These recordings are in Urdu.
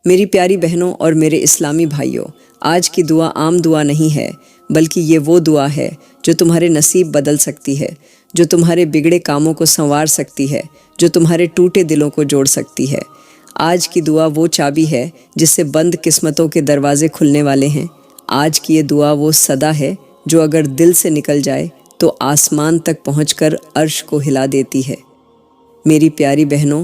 میری پیاری بہنوں اور میرے اسلامی بھائیوں، آج کی دعا عام دعا نہیں ہے، بلکہ یہ وہ دعا ہے جو تمہارے نصیب بدل سکتی ہے، جو تمہارے بگڑے کاموں کو سنوار سکتی ہے، جو تمہارے ٹوٹے دلوں کو جوڑ سکتی ہے۔ آج کی دعا وہ چابی ہے جس سے بند قسمتوں کے دروازے کھلنے والے ہیں۔ آج کی یہ دعا وہ صدا ہے جو اگر دل سے نکل جائے تو آسمان تک پہنچ کر عرش کو ہلا دیتی ہے۔ میری پیاری بہنوں،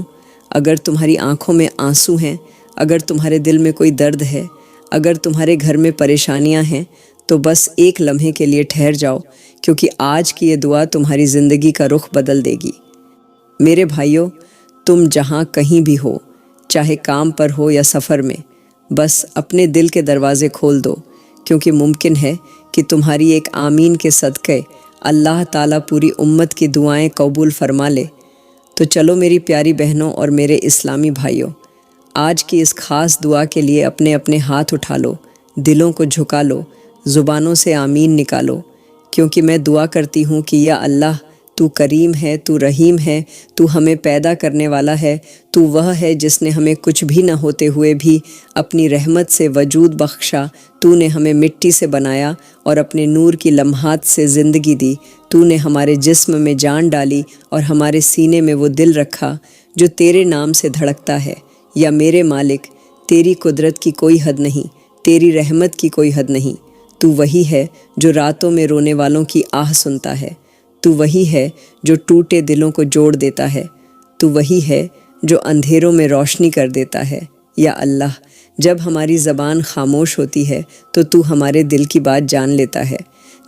اگر تمہاری آنکھوں میں آنسو ہیں، اگر تمہارے دل میں کوئی درد ہے، اگر تمہارے گھر میں پریشانیاں ہیں، تو بس ایک لمحے کے لیے ٹھہر جاؤ، کیونکہ آج کی یہ دعا تمہاری زندگی کا رخ بدل دے گی۔ میرے بھائیوں، تم جہاں کہیں بھی ہو، چاہے کام پر ہو یا سفر میں، بس اپنے دل کے دروازے کھول دو، کیونکہ ممکن ہے کہ تمہاری ایک آمین کے صدقے اللہ تعالیٰ پوری امت کی دعائیں قبول فرما لے۔ تو چلو میری پیاری بہنوں اور میرے اسلامی بھائیوں، آج کی اس خاص دعا کے لیے اپنے اپنے ہاتھ اٹھا لو، دلوں کو جھکا لو، زبانوں سے آمین نکالو، کیونکہ میں دعا کرتی ہوں کہ یا اللہ، تو کریم ہے، تو رحیم ہے، تو ہمیں پیدا کرنے والا ہے، تو وہ ہے جس نے ہمیں کچھ بھی نہ ہوتے ہوئے بھی اپنی رحمت سے وجود بخشا، تو نے ہمیں مٹی سے بنایا اور اپنے نور کی لمحات سے زندگی دی، تو نے ہمارے جسم میں جان ڈالی اور ہمارے سینے میں وہ دل رکھا جو تیرے نام سے دھڑکتا ہے۔ یا میرے مالک، تیری قدرت کی کوئی حد نہیں، تیری رحمت کی کوئی حد نہیں۔ تو وہی ہے جو راتوں میں رونے والوں کی آہ سنتا ہے، تو وہی ہے جو ٹوٹے دلوں کو جوڑ دیتا ہے، تو وہی ہے جو اندھیروں میں روشنی کر دیتا ہے۔ یا اللہ، جب ہماری زبان خاموش ہوتی ہے تو ہمارے دل کی بات جان لیتا ہے،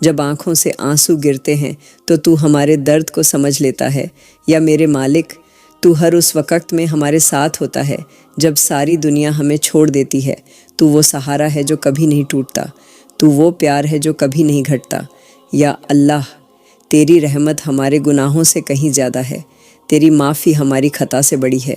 جب آنکھوں سے آنسو گرتے ہیں تو ہمارے درد کو سمجھ لیتا ہے۔ یا میرے مالک، تو ہر اس وقت میں ہمارے ساتھ ہوتا ہے جب ساری دنیا ہمیں چھوڑ دیتی ہے، تو وہ سہارا ہے جو کبھی نہیں ٹوٹتا، تو وہ پیار ہے جو کبھی نہیں گھٹتا۔ یا اللہ، تیری رحمت ہمارے گناہوں سے کہیں زیادہ ہے، تیری معافی ہماری خطا سے بڑی ہے،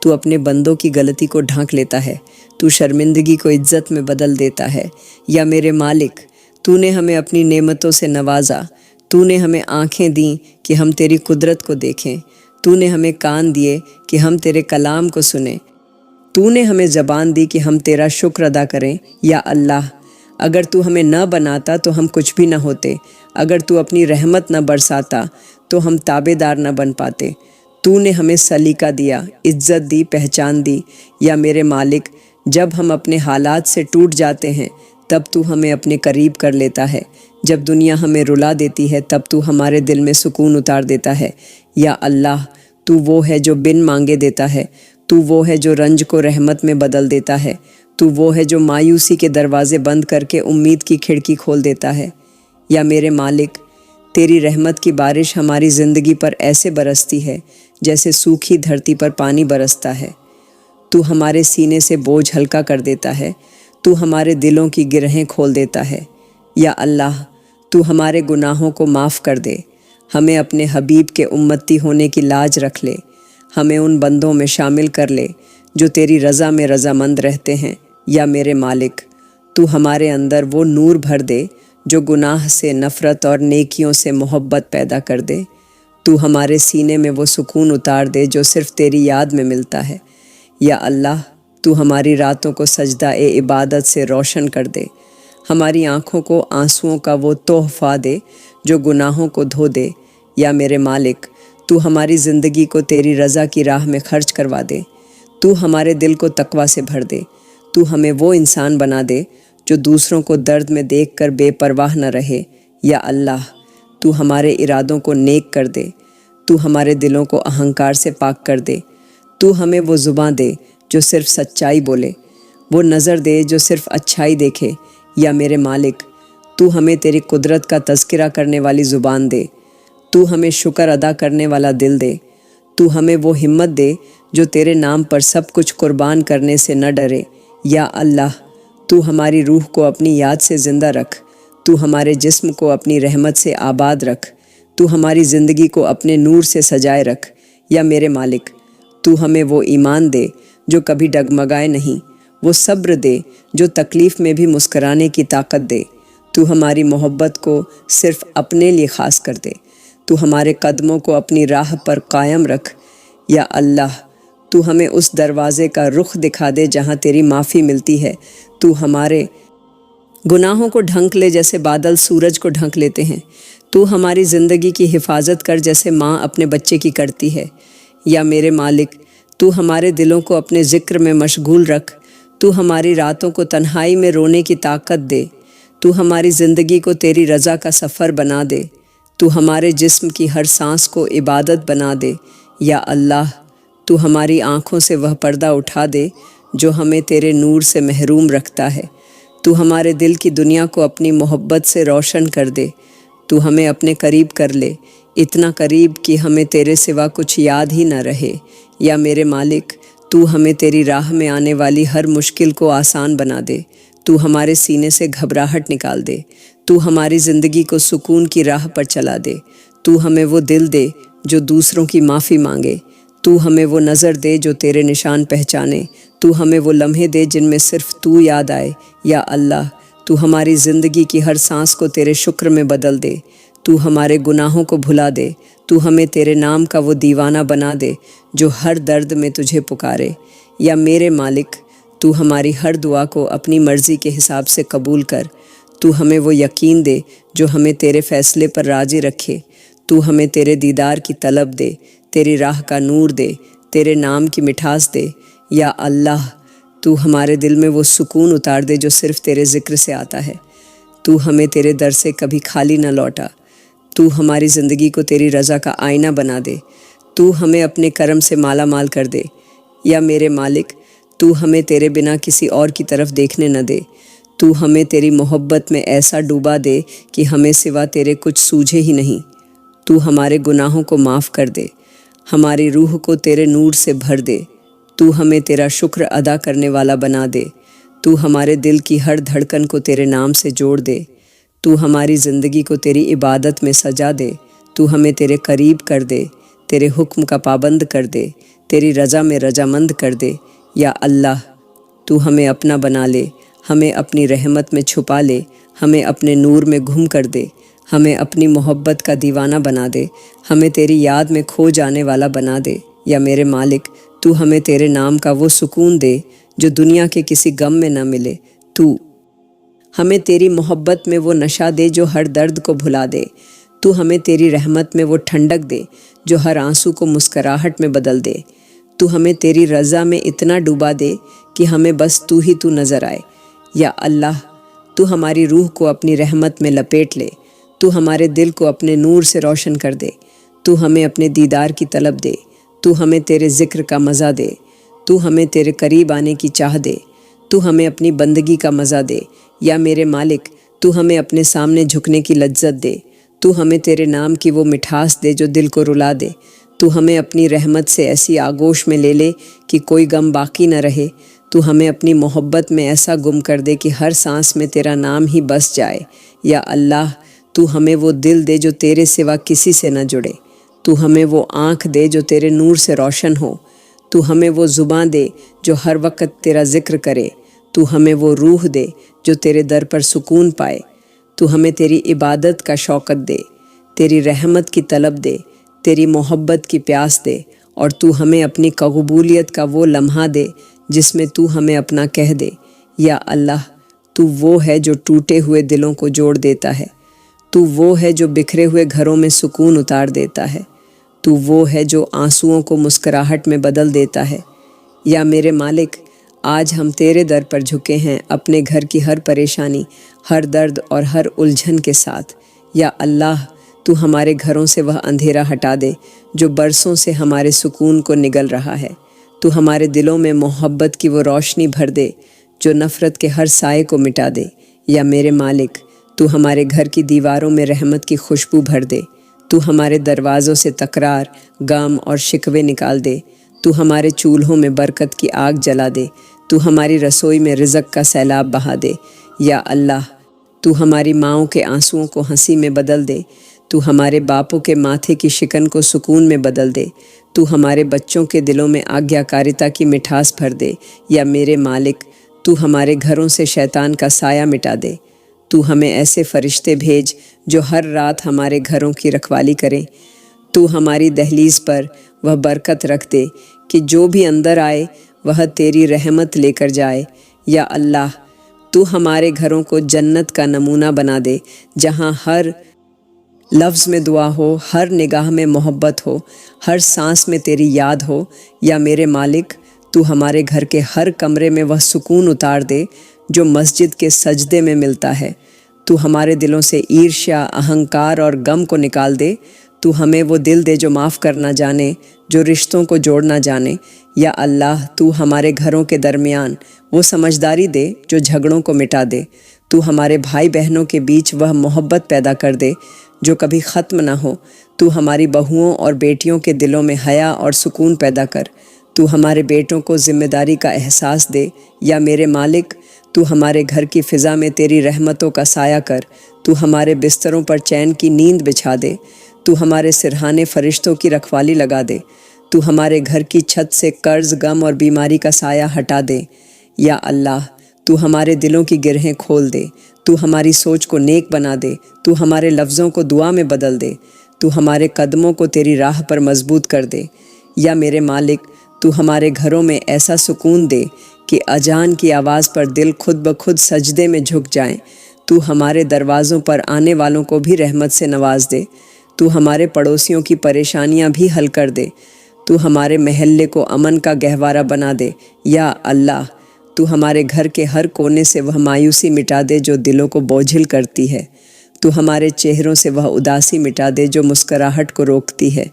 تو اپنے بندوں کی غلطی کو ڈھانک لیتا ہے، تو شرمندگی کو عزت میں بدل دیتا ہے۔ یا میرے مالک، تو نے ہمیں اپنی نعمتوں سے نوازا، تو نے ہمیں آنکھیں دیں کہ ہم تیری قدرت کو دیکھیں، تو نے ہمیں کان دیے کہ ہم تیرے کلام کو سنیں، تو نے ہمیں زبان دی کہ ہم تیرا شکر ادا کریں۔ یا اللہ، اگر تو ہمیں نہ بناتا تو ہم کچھ بھی نہ ہوتے، اگر تو اپنی رحمت نہ برساتا تو ہم تابع دار نہ بن پاتے۔ تو نے ہمیں سلیقہ دیا، عزت دی، پہچان دی۔ یا میرے مالک، جب ہم اپنے حالات سے ٹوٹ جاتے ہیں تب تو ہمیں اپنے قریب کر لیتا ہے، جب دنیا ہمیں رلا دیتی ہے تب تو ہمارے دل میں سکون اتار دیتا ہے۔ یا اللہ، تو وہ ہے جو بن مانگے دیتا ہے، تو وہ ہے جو رنج کو رحمت میں بدل دیتا ہے، تو وہ ہے جو مایوسی کے دروازے بند کر کے امید کی کھڑکی کھول دیتا ہے۔ یا میرے مالک، تیری رحمت کی بارش ہماری زندگی پر ایسے برستی ہے جیسے سوکھی دھرتی پر پانی برستا ہے، تو ہمارے سینے سے بوجھ ہلکا کر دیتا ہے، تو ہمارے دلوں کی گرہیں کھول دیتا ہے۔ یا اللہ، تو ہمارے گناہوں کو معاف کر دے، ہمیں اپنے حبیب کے امتی ہونے کی لاج رکھ لے، ہمیں ان بندوں میں شامل کر لے جو تیری رضا میں رضامند رہتے ہیں۔ یا میرے مالک، تو ہمارے اندر وہ نور بھر دے جو گناہ سے نفرت اور نیکیوں سے محبت پیدا کر دے، تو ہمارے سینے میں وہ سکون اتار دے جو صرف تیری یاد میں ملتا ہے۔ یا اللہ، تو ہماری راتوں کو سجدہ عبادت سے روشن کر دے، ہماری آنکھوں کو آنسوؤں کا وہ تحفہ دے جو گناہوں کو دھو دے۔ یا میرے مالک، تو ہماری زندگی کو تیری رضا کی راہ میں خرچ کروا دے، تو ہمارے دل کو تقویٰ سے بھر دے، تو ہمیں وہ انسان بنا دے جو دوسروں کو درد میں دیکھ کر بے پرواہ نہ رہے۔ یا اللہ، تو ہمارے ارادوں کو نیک کر دے، تو ہمارے دلوں کو اہنکار سے پاک کر دے، تو ہمیں وہ زباں دے جو صرف سچائی بولے، وہ نظر دے جو صرف اچھائی دیکھے۔ یا میرے مالک، تو ہمیں تیری قدرت کا تذکرہ کرنے والی زبان دے، تو ہمیں شکر ادا کرنے والا دل دے، تو ہمیں وہ ہمت دے جو تیرے نام پر سب کچھ قربان کرنے سے نہ ڈرے۔ یا اللہ، تو ہماری روح کو اپنی یاد سے زندہ رکھ، تو ہمارے جسم کو اپنی رحمت سے آباد رکھ، تو ہماری زندگی کو اپنے نور سے سجائے رکھ۔ یا میرے مالک، تو ہمیں وہ ایمان دے جو کبھی ڈگمگائے نہیں، وہ صبر دے جو تکلیف میں بھی مسکرانے کی طاقت دے، تو ہماری محبت کو صرف اپنے لیے خاص کر دے، تو ہمارے قدموں کو اپنی راہ پر قائم رکھ۔ یا اللہ، تو ہمیں اس دروازے کا رخ دکھا دے جہاں تیری معافی ملتی ہے۔ تو ہمارے گناہوں کو ڈھانک لے جیسے بادل سورج کو ڈھانک لیتے ہیں۔ تو ہماری زندگی کی حفاظت کر جیسے ماں اپنے بچے کی کرتی ہے۔ یا میرے مالک، تو ہمارے دلوں کو اپنے ذکر میں مشغول رکھ۔ تو ہماری راتوں کو تنہائی میں رونے کی طاقت دے۔ تو ہماری زندگی کو تیری رضا کا سفر بنا دے۔ تو ہمارے جسم کی ہر سانس کو عبادت بنا دے۔ یا اللہ، تو ہماری آنکھوں سے وہ پردہ اٹھا دے جو ہمیں تیرے نور سے محروم رکھتا ہے۔ تو ہمارے دل کی دنیا کو اپنی محبت سے روشن کر دے۔ تو ہمیں اپنے قریب کر لے، اتنا قریب کہ ہمیں تیرے سوا کچھ یاد ہی نہ رہے۔ یا میرے مالک، تو ہمیں تیری راہ میں آنے والی ہر مشکل کو آسان بنا دے۔ تو ہمارے سینے سے گھبراہٹ نکال دے۔ تو ہماری زندگی کو سکون کی راہ پر چلا دے۔ تو ہمیں وہ دل دے جو دوسروں کی معافی مانگے۔ تو ہمیں وہ نظر دے جو تیرے نشان پہچانے۔ تو ہمیں وہ لمحے دے جن میں صرف تو یاد آئے۔ یا اللہ، تو ہماری زندگی کی ہر سانس کو تیرے شکر میں بدل دے۔ تو ہمارے گناہوں کو بھلا دے۔ تو ہمیں تیرے نام کا وہ دیوانہ بنا دے جو ہر درد میں تجھے پکارے۔ یا میرے مالک، تو ہماری ہر دعا کو اپنی مرضی کے حساب سے قبول کر۔ تو ہمیں وہ یقین دے جو ہمیں تیرے فیصلے پر راضی رکھے۔ تو ہمیں تیرے دیدار کی طلب دے، تیری راہ کا نور دے، تیرے نام کی مٹھاس دے۔ یا اللہ، تو ہمارے دل میں وہ سکون اتار دے جو صرف تیرے ذکر سے آتا ہے۔ تو ہمیں تیرے در سے کبھی خالی نہ لوٹا۔ تو ہماری زندگی کو تیری رضا کا آئینہ بنا دے۔ تو ہمیں اپنے کرم سے مالا مال کر دے۔ یا میرے مالک، تو ہمیں تیرے بنا کسی اور کی طرف دیکھنے نہ دے۔ تو ہمیں تیری محبت میں ایسا ڈوبا دے کہ ہمیں سوا تیرے کچھ سوجھے ہی نہیں۔ تو ہمارے گناہوں کو معاف کر دے، ہماری روح کو تیرے نور سے بھر دے۔ تو ہمیں تیرا شکر ادا کرنے والا بنا دے۔ تو ہمارے دل کی ہر دھڑکن کو تیرے نام سے جوڑ دے۔ تو ہماری زندگی کو تیری عبادت میں سجا دے۔ تو ہمیں تیرے قریب کر دے، تیرے حکم کا پابند کر دے، تیری رضا میں رضامند کر دے۔ یا اللہ، تو ہمیں اپنا بنا لے، ہمیں اپنی رحمت میں چھپا لے، ہمیں اپنے نور میں گم کر دے، ہمیں اپنی محبت کا دیوانہ بنا دے، ہمیں تیری یاد میں کھو جانے والا بنا دے۔ یا میرے مالک، تو ہمیں تیرے نام کا وہ سکون دے جو دنیا کے کسی غم میں نہ ملے۔ تو ہمیں تیری محبت میں وہ نشہ دے جو ہر درد کو بھلا دے۔ تو ہمیں تیری رحمت میں وہ ٹھنڈک دے جو ہر آنسو کو مسکراہٹ میں بدل دے۔ تو ہمیں تیری رضا میں اتنا ڈوبا دے کہ ہمیں بس تو ہی تو نظر آئے۔ یا اللہ، تو ہماری روح کو اپنی رحمت میں لپیٹ لے۔ تو ہمارے دل کو اپنے نور سے روشن کر دے۔ تو ہمیں اپنے دیدار کی طلب دے۔ تو ہمیں تیرے ذکر کا مزہ دے۔ تو ہمیں تیرے قریب آنے کی چاہ دے۔ تو ہمیں اپنی بندگی کا مزہ دے۔ یا میرے مالک، تو ہمیں اپنے سامنے جھکنے کی لذت دے۔ تو ہمیں تیرے نام کی وہ مٹھاس دے جو دل کو رلا دے۔ تو ہمیں اپنی رحمت سے ایسی آغوش میں لے لے کہ کوئی غم باقی نہ رہے۔ تو ہمیں اپنی محبت میں ایسا گم کر دے کہ ہر سانس میں تیرا نام ہی بس جائے۔ یا اللہ، تو ہمیں وہ دل دے جو تیرے سوا کسی سے نہ جڑے۔ تو ہمیں وہ آنکھ دے جو تیرے نور سے روشن ہو۔ تو ہمیں وہ زبان دے جو ہر وقت تیرا ذکر کرے۔ تو ہمیں وہ روح دے جو تیرے در پر سکون پائے۔ تو ہمیں تیری عبادت کا شوقت دے، تیری رحمت کی طلب دے، تیری محبت کی پیاس دے۔ اور تو ہمیں اپنی قبولیت کا وہ لمحہ دے جس میں تو ہمیں اپنا کہہ دے۔ یا اللہ، تو وہ ہے جو ٹوٹے ہوئے دلوں کو جوڑ دیتا ہے۔ تو وہ ہے جو بکھرے ہوئے گھروں میں سکون اتار دیتا ہے۔ تو وہ ہے جو آنسوؤں کو مسکراہٹ میں بدل دیتا ہے۔ یا میرے مالک، آج ہم تیرے در پر جھکے ہیں اپنے گھر کی ہر پریشانی، ہر درد اور ہر الجھن کے ساتھ۔ یا اللہ، تو ہمارے گھروں سے وہ اندھیرا ہٹا دے جو برسوں سے ہمارے سکون کو نگل رہا ہے۔ تو ہمارے دلوں میں محبت کی وہ روشنی بھر دے جو نفرت کے ہر سائے کو مٹا دے۔ یا میرے مالک، تو ہمارے گھر کی دیواروں میں رحمت کی خوشبو بھر دے۔ تو ہمارے دروازوں سے تکرار، غم اور شکوے نکال دے۔ تو ہمارے چولہوں میں برکت کی آگ جلا دے۔ تو ہماری رسوئی میں رزق کا سیلاب بہا دے۔ یا اللہ، تو ہماری ماؤں کے آنسوؤں کو ہنسی میں بدل دے۔ تو ہمارے باپوں کے ماتھے کی شکن کو سکون میں بدل دے۔ تو ہمارے بچوں کے دلوں میں آگیا کاریتا کی مٹھاس بھر دے۔ یا میرے مالک، تو ہمارے گھروں سے شیطان کا سایہ مٹا دے۔ تو ہمیں ایسے فرشتے بھیج جو ہر رات ہمارے گھروں کی رکھوالی کریں۔ تو ہماری دہلیز پر وہ برکت رکھ دے کہ جو بھی اندر آئے وہ تیری رحمت لے کر جائے۔ یا اللہ تو ہمارے گھروں کو جنت کا نمونہ بنا دے، جہاں ہر لفظ میں دعا ہو، ہر نگاہ میں محبت ہو، ہر سانس میں تیری یاد ہو۔ یا میرے مالک تو ہمارے گھر کے ہر کمرے میں وہ سکون اتار دے جو مسجد کے سجدے میں ملتا ہے۔ تو ہمارے دلوں سے عیرشیا، اہنکار اور غم کو نکال دے۔ تو ہمیں وہ دل دے جو معاف کرنا جانے، جو رشتوں کو جوڑنا جانے۔ یا اللہ تو ہمارے گھروں کے درمیان وہ سمجھداری دے جو جھگڑوں کو مٹا دے۔ تو ہمارے بھائی بہنوں کے بیچ وہ محبت پیدا کر دے جو کبھی ختم نہ ہو۔ تو ہماری بہوؤں اور بیٹیوں کے دلوں میں حیا اور سکون پیدا کر۔ تو ہمارے بیٹوں کو ذمہ داری کا احساس دے۔ یا میرے مالک تو ہمارے گھر کی فضا میں تیری رحمتوں کا سایہ کر۔ تو ہمارے بستروں پر چین کی نیند بچھا دے۔ تو ہمارے سرہانے فرشتوں کی رکھوالی لگا دے۔ تو ہمارے گھر کی چھت سے قرض، غم اور بیماری کا سایہ ہٹا دے۔ یا اللہ تو ہمارے دلوں کی گرہیں کھول دے۔ تو ہماری سوچ کو نیک بنا دے۔ تو ہمارے لفظوں کو دعا میں بدل دے۔ تو ہمارے قدموں کو تیری راہ پر مضبوط کر دے۔ یا میرے مالک تو ہمارے گھروں میں ایسا سکون دے کہ اذان کی آواز پر دل خود بخود سجدے میں جھک جائیں۔ تو ہمارے دروازوں پر آنے والوں کو بھی رحمت سے نواز دے۔ تو ہمارے پڑوسیوں کی پریشانیاں بھی حل کر دے۔ تو ہمارے محلے کو امن کا گہوارہ بنا دے۔ یا اللہ تو ہمارے گھر کے ہر کونے سے وہ مایوسی مٹا دے جو دلوں کو بوجھل کرتی ہے۔ تو ہمارے چہروں سے وہ اداسی مٹا دے جو مسکراہٹ کو روکتی ہے۔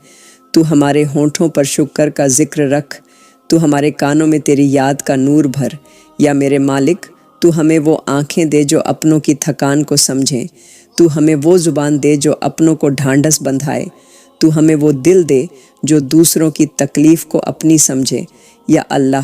تو ہمارے ہونٹوں پر شکر کا ذکر رکھ۔ تو ہمارے کانوں میں تیری یاد کا نور بھر۔ یا میرے مالک تو ہمیں وہ آنکھیں دے جو اپنوں کی تھکان کو سمجھیں۔ تو ہمیں وہ زبان دے جو اپنوں کو ڈھانڈس بندھائے۔ تو ہمیں وہ دل دے جو دوسروں کی تکلیف کو اپنی سمجھے۔ یا اللہ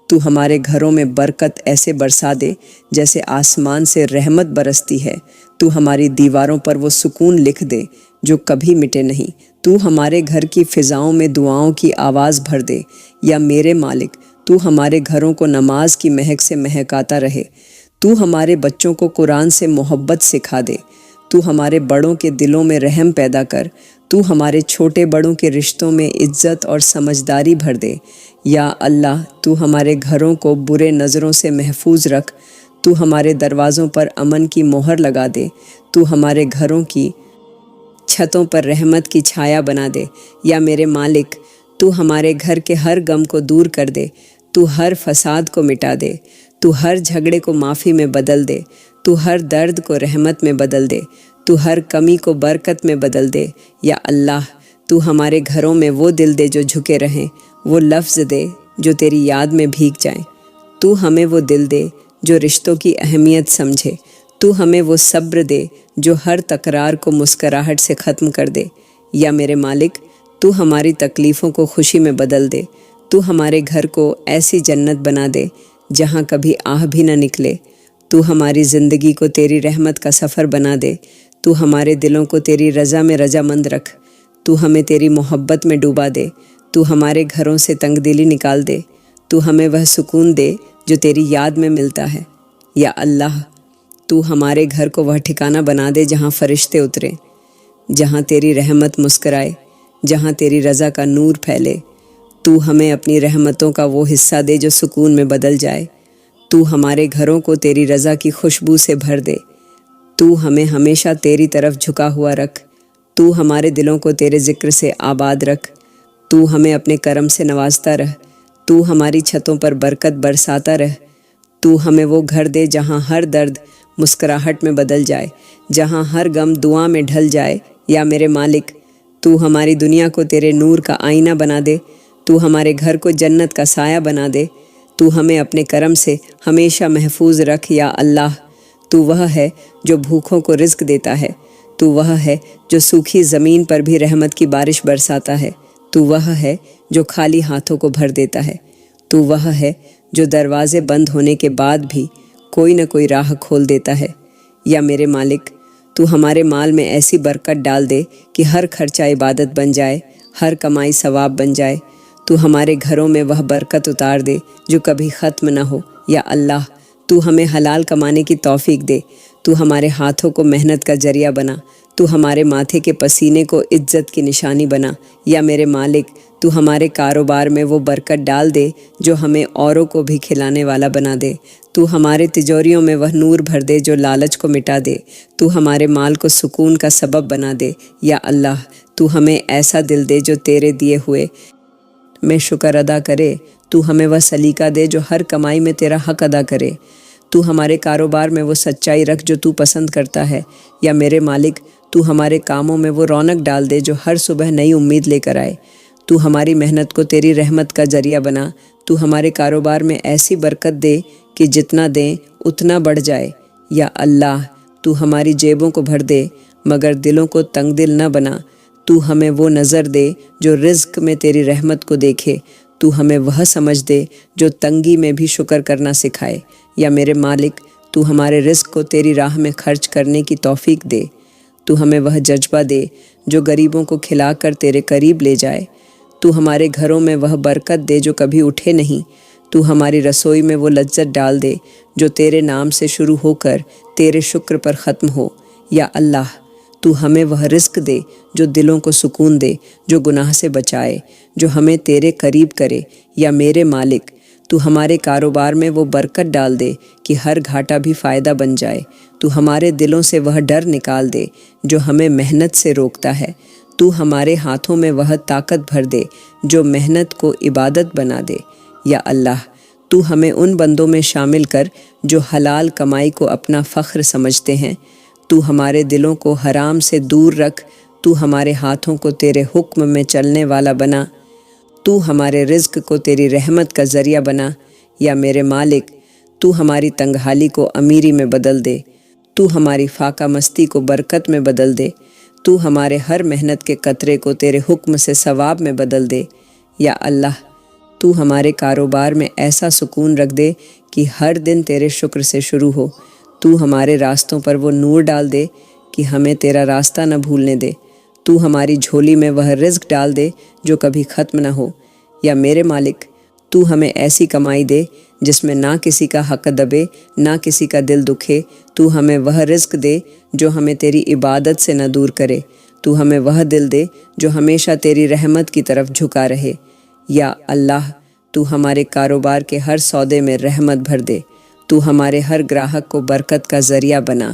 تو ہمارے گھروں میں برکت ایسے برسا دے جیسے آسمان سے رحمت برستی ہے۔ تو ہماری دیواروں پر وہ سکون لکھ دے جو کبھی مٹے نہیں۔ تو ہمارے گھر کی فضاؤں میں دعاؤں کی آواز بھر دے۔ یا میرے مالک تو ہمارے گھروں کو نماز کی مہک سے مہکاتا رہے۔ تو ہمارے بچوں کو قرآن سے محبت سکھا دے۔ تو ہمارے بڑوں کے دلوں میں رحم پیدا کر۔ تو ہمارے چھوٹے بڑوں کے رشتوں میں عزت اور سمجھداری بھر دے۔ یا اللہ تو ہمارے گھروں کو برے نظروں سے محفوظ رکھ۔ تو ہمارے دروازوں پر امن کی مہر لگا دے۔ تو ہمارے گھروں کی چھتوں پر رحمت کی چھایا بنا دے۔ یا میرے مالک تو ہمارے گھر کے ہر غم کو دور کر دے۔ تو ہر فساد کو مٹا دے۔ تو ہر جھگڑے کو معافی میں بدل دے۔ تو ہر درد کو رحمت میں بدل دے۔ تو ہر کمی کو برکت میں بدل دے۔ یا اللہ تو ہمارے گھروں میں وہ دل دے جو جھکے رہیں، وہ لفظ دے جو تیری یاد میں بھیگ جائیں۔ تو ہمیں وہ دل دے جو رشتوں کی اہمیت سمجھے۔ تو ہمیں وہ صبر دے جو ہر تکرار کو مسکراہٹ سے ختم کر دے۔ یا میرے مالک تو ہماری تکلیفوں کو خوشی میں بدل دے۔ تو ہمارے گھر کو ایسی جنت بنا دے جہاں کبھی آہ بھی نہ نکلے۔ تو ہماری زندگی کو تیری رحمت کا سفر بنا دے۔ تو ہمارے دلوں کو تیری رضا میں رضامند رکھ۔ تو ہمیں تیری محبت میں ڈوبا دے۔ تو ہمارے گھروں سے تنگ دلی نکال دے۔ تو ہمیں وہ سکون دے جو تیری یاد میں ملتا ہے۔ یا اللہ تو ہمارے گھر کو وہ ٹھکانہ بنا دے جہاں فرشتے اتریں، جہاں تیری رحمت مسکرائے، جہاں تیری رضا کا نور پھیلے۔ تو ہمیں اپنی رحمتوں کا وہ حصہ دے جو سکون میں بدل جائے۔ تو ہمارے گھروں کو تیری رضا کی خوشبو سے بھر دے۔ تو ہمیں ہمیشہ تیری طرف جھکا ہوا رکھ۔ تو ہمارے دلوں کو تیرے ذکر سے آباد رکھ۔ تو ہمیں اپنے کرم سے نوازتا رہ۔ تو ہماری چھتوں پر برکت برساتا رہ۔ تو ہمیں وہ گھر دے جہاں ہر درد مسکراہٹ میں بدل جائے، جہاں ہر غم دعا میں ڈھل جائے۔ یا میرے مالک تو ہماری دنیا کو تیرے نور کا آئینہ بنا دے۔ تو ہمارے گھر کو جنت کا سایہ بنا دے۔ تو ہمیں اپنے کرم سے ہمیشہ محفوظ رکھ۔ یا اللہ تو وہ ہے جو بھوکھوں کو رزق دیتا ہے۔ تو وہ ہے جو سوکھی زمین پر بھی رحمت کی بارش برساتا ہے۔ تو وہ ہے جو خالی ہاتھوں کو بھر دیتا ہے۔ تو وہ ہے جو دروازے بند ہونے کے بعد بھی کوئی نہ کوئی راہ کھول دیتا ہے۔ یا میرے مالک تو ہمارے مال میں ایسی برکت ڈال دے کہ ہر خرچہ عبادت بن جائے، ہر کمائی ثواب بن جائے۔ تو ہمارے گھروں میں وہ برکت اتار دے جو کبھی ختم نہ ہو۔ یا اللہ تو ہمیں حلال کمانے کی توفیق دے۔ تو ہمارے ہاتھوں کو محنت کا ذریعہ بنا۔ تو ہمارے ماتھے کے پسینے کو عزت کی نشانی بنا۔ یا میرے مالک تو ہمارے کاروبار میں وہ برکت ڈال دے جو ہمیں اوروں کو بھی کھلانے والا بنا دے۔ تو ہمارے تجوریوں میں وہ نور بھر دے جو لالچ کو مٹا دے۔ تو ہمارے مال کو سکون کا سبب بنا دے۔ یا اللہ، تو ہمیں ایسا دل دے جو تیرے دیے ہوئے میں شکر ادا کرے۔ تو ہمیں وہ سلیقہ دے جو ہر کمائی میں تیرا حق ادا کرے۔ تو ہمارے کاروبار میں وہ سچائی رکھ جو تو پسند کرتا ہے۔ یا میرے مالک، تو ہمارے کاموں میں وہ رونق ڈال دے جو ہر صبح نئی امید لے کر آئے۔ تو ہماری محنت کو تیری رحمت کا ذریعہ بنا۔ تو ہمارے کاروبار میں ایسی برکت دے کہ جتنا دیں اتنا بڑھ جائے۔ یا اللہ، تو ہماری جیبوں کو بھر دے مگر دلوں کو تنگ دل نہ بنا۔ تو ہمیں وہ نظر دے جو رزق میں تیری رحمت کو دیکھے۔ تو ہمیں وہ سمجھ دے جو تنگی میں بھی شکر کرنا سکھائے۔ یا میرے مالک، تو ہمارے رزق کو تیری راہ میں خرچ کرنے کی توفیق دے۔ تو ہمیں وہ جذبہ دے جو غریبوں کو کھلا کر تیرے قریب لے جائے۔ تو ہمارے گھروں میں وہ برکت دے جو کبھی اٹھے نہیں۔ تو ہماری رسوئی میں وہ لذت ڈال دے جو تیرے نام سے شروع ہو کر تیرے شکر پر ختم ہو۔ یا اللہ، تو ہمیں وہ رزق دے جو دلوں کو سکون دے، جو گناہ سے بچائے، جو ہمیں تیرے قریب کرے۔ یا میرے مالک، تو ہمارے کاروبار میں وہ برکت ڈال دے کہ ہر گھاٹا بھی فائدہ بن جائے۔ تو ہمارے دلوں سے وہ ڈر نکال دے جو ہمیں محنت سے روکتا ہے۔ تو ہمارے ہاتھوں میں وہ طاقت بھر دے جو محنت کو عبادت بنا دے۔ یا اللہ، تو ہمیں ان بندوں میں شامل کر جو حلال کمائی کو اپنا فخر سمجھتے ہیں۔ تو ہمارے دلوں کو حرام سے دور رکھ۔ تو ہمارے ہاتھوں کو تیرے حکم میں چلنے والا بنا۔ تو ہمارے رزق کو تیری رحمت کا ذریعہ بنا۔ یا میرے مالک، تو ہماری تنگحالی کو امیری میں بدل دے۔ تو ہماری فاقہ مستی کو برکت میں بدل دے۔ تو ہمارے ہر محنت کے قطرے کو تیرے حکم سے ثواب میں بدل دے۔ یا اللہ، تو ہمارے کاروبار میں ایسا سکون رکھ دے کہ ہر دن تیرے شکر سے شروع ہو۔ تو ہمارے راستوں پر وہ نور ڈال دے کہ ہمیں تیرا راستہ نہ بھولنے دے۔ تو ہماری جھولی میں وہ رزق ڈال دے جو کبھی ختم نہ ہو۔ یا میرے مالک، تو ہمیں ایسی کمائی دے جس میں نہ کسی کا حق دبے، نہ کسی کا دل دکھے۔ تو ہمیں وہ رزق دے جو ہمیں تیری عبادت سے نہ دور کرے۔ تو ہمیں وہ دل دے جو ہمیشہ تیری رحمت کی طرف جھکا رہے۔ یا اللہ، تو ہمارے کاروبار کے ہر سودے میں رحمت بھر دے۔ تو ہمارے ہر گراہک کو برکت کا ذریعہ بنا۔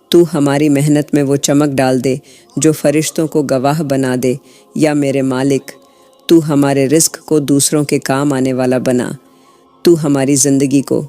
تو ہماری محنت میں وہ چمک ڈال دے جو فرشتوں کو گواہ بنا دے۔ یا میرے مالک، تو ہمارے رزق کو دوسروں کے کام آنے والا بنا۔ تو ہماری زندگی کو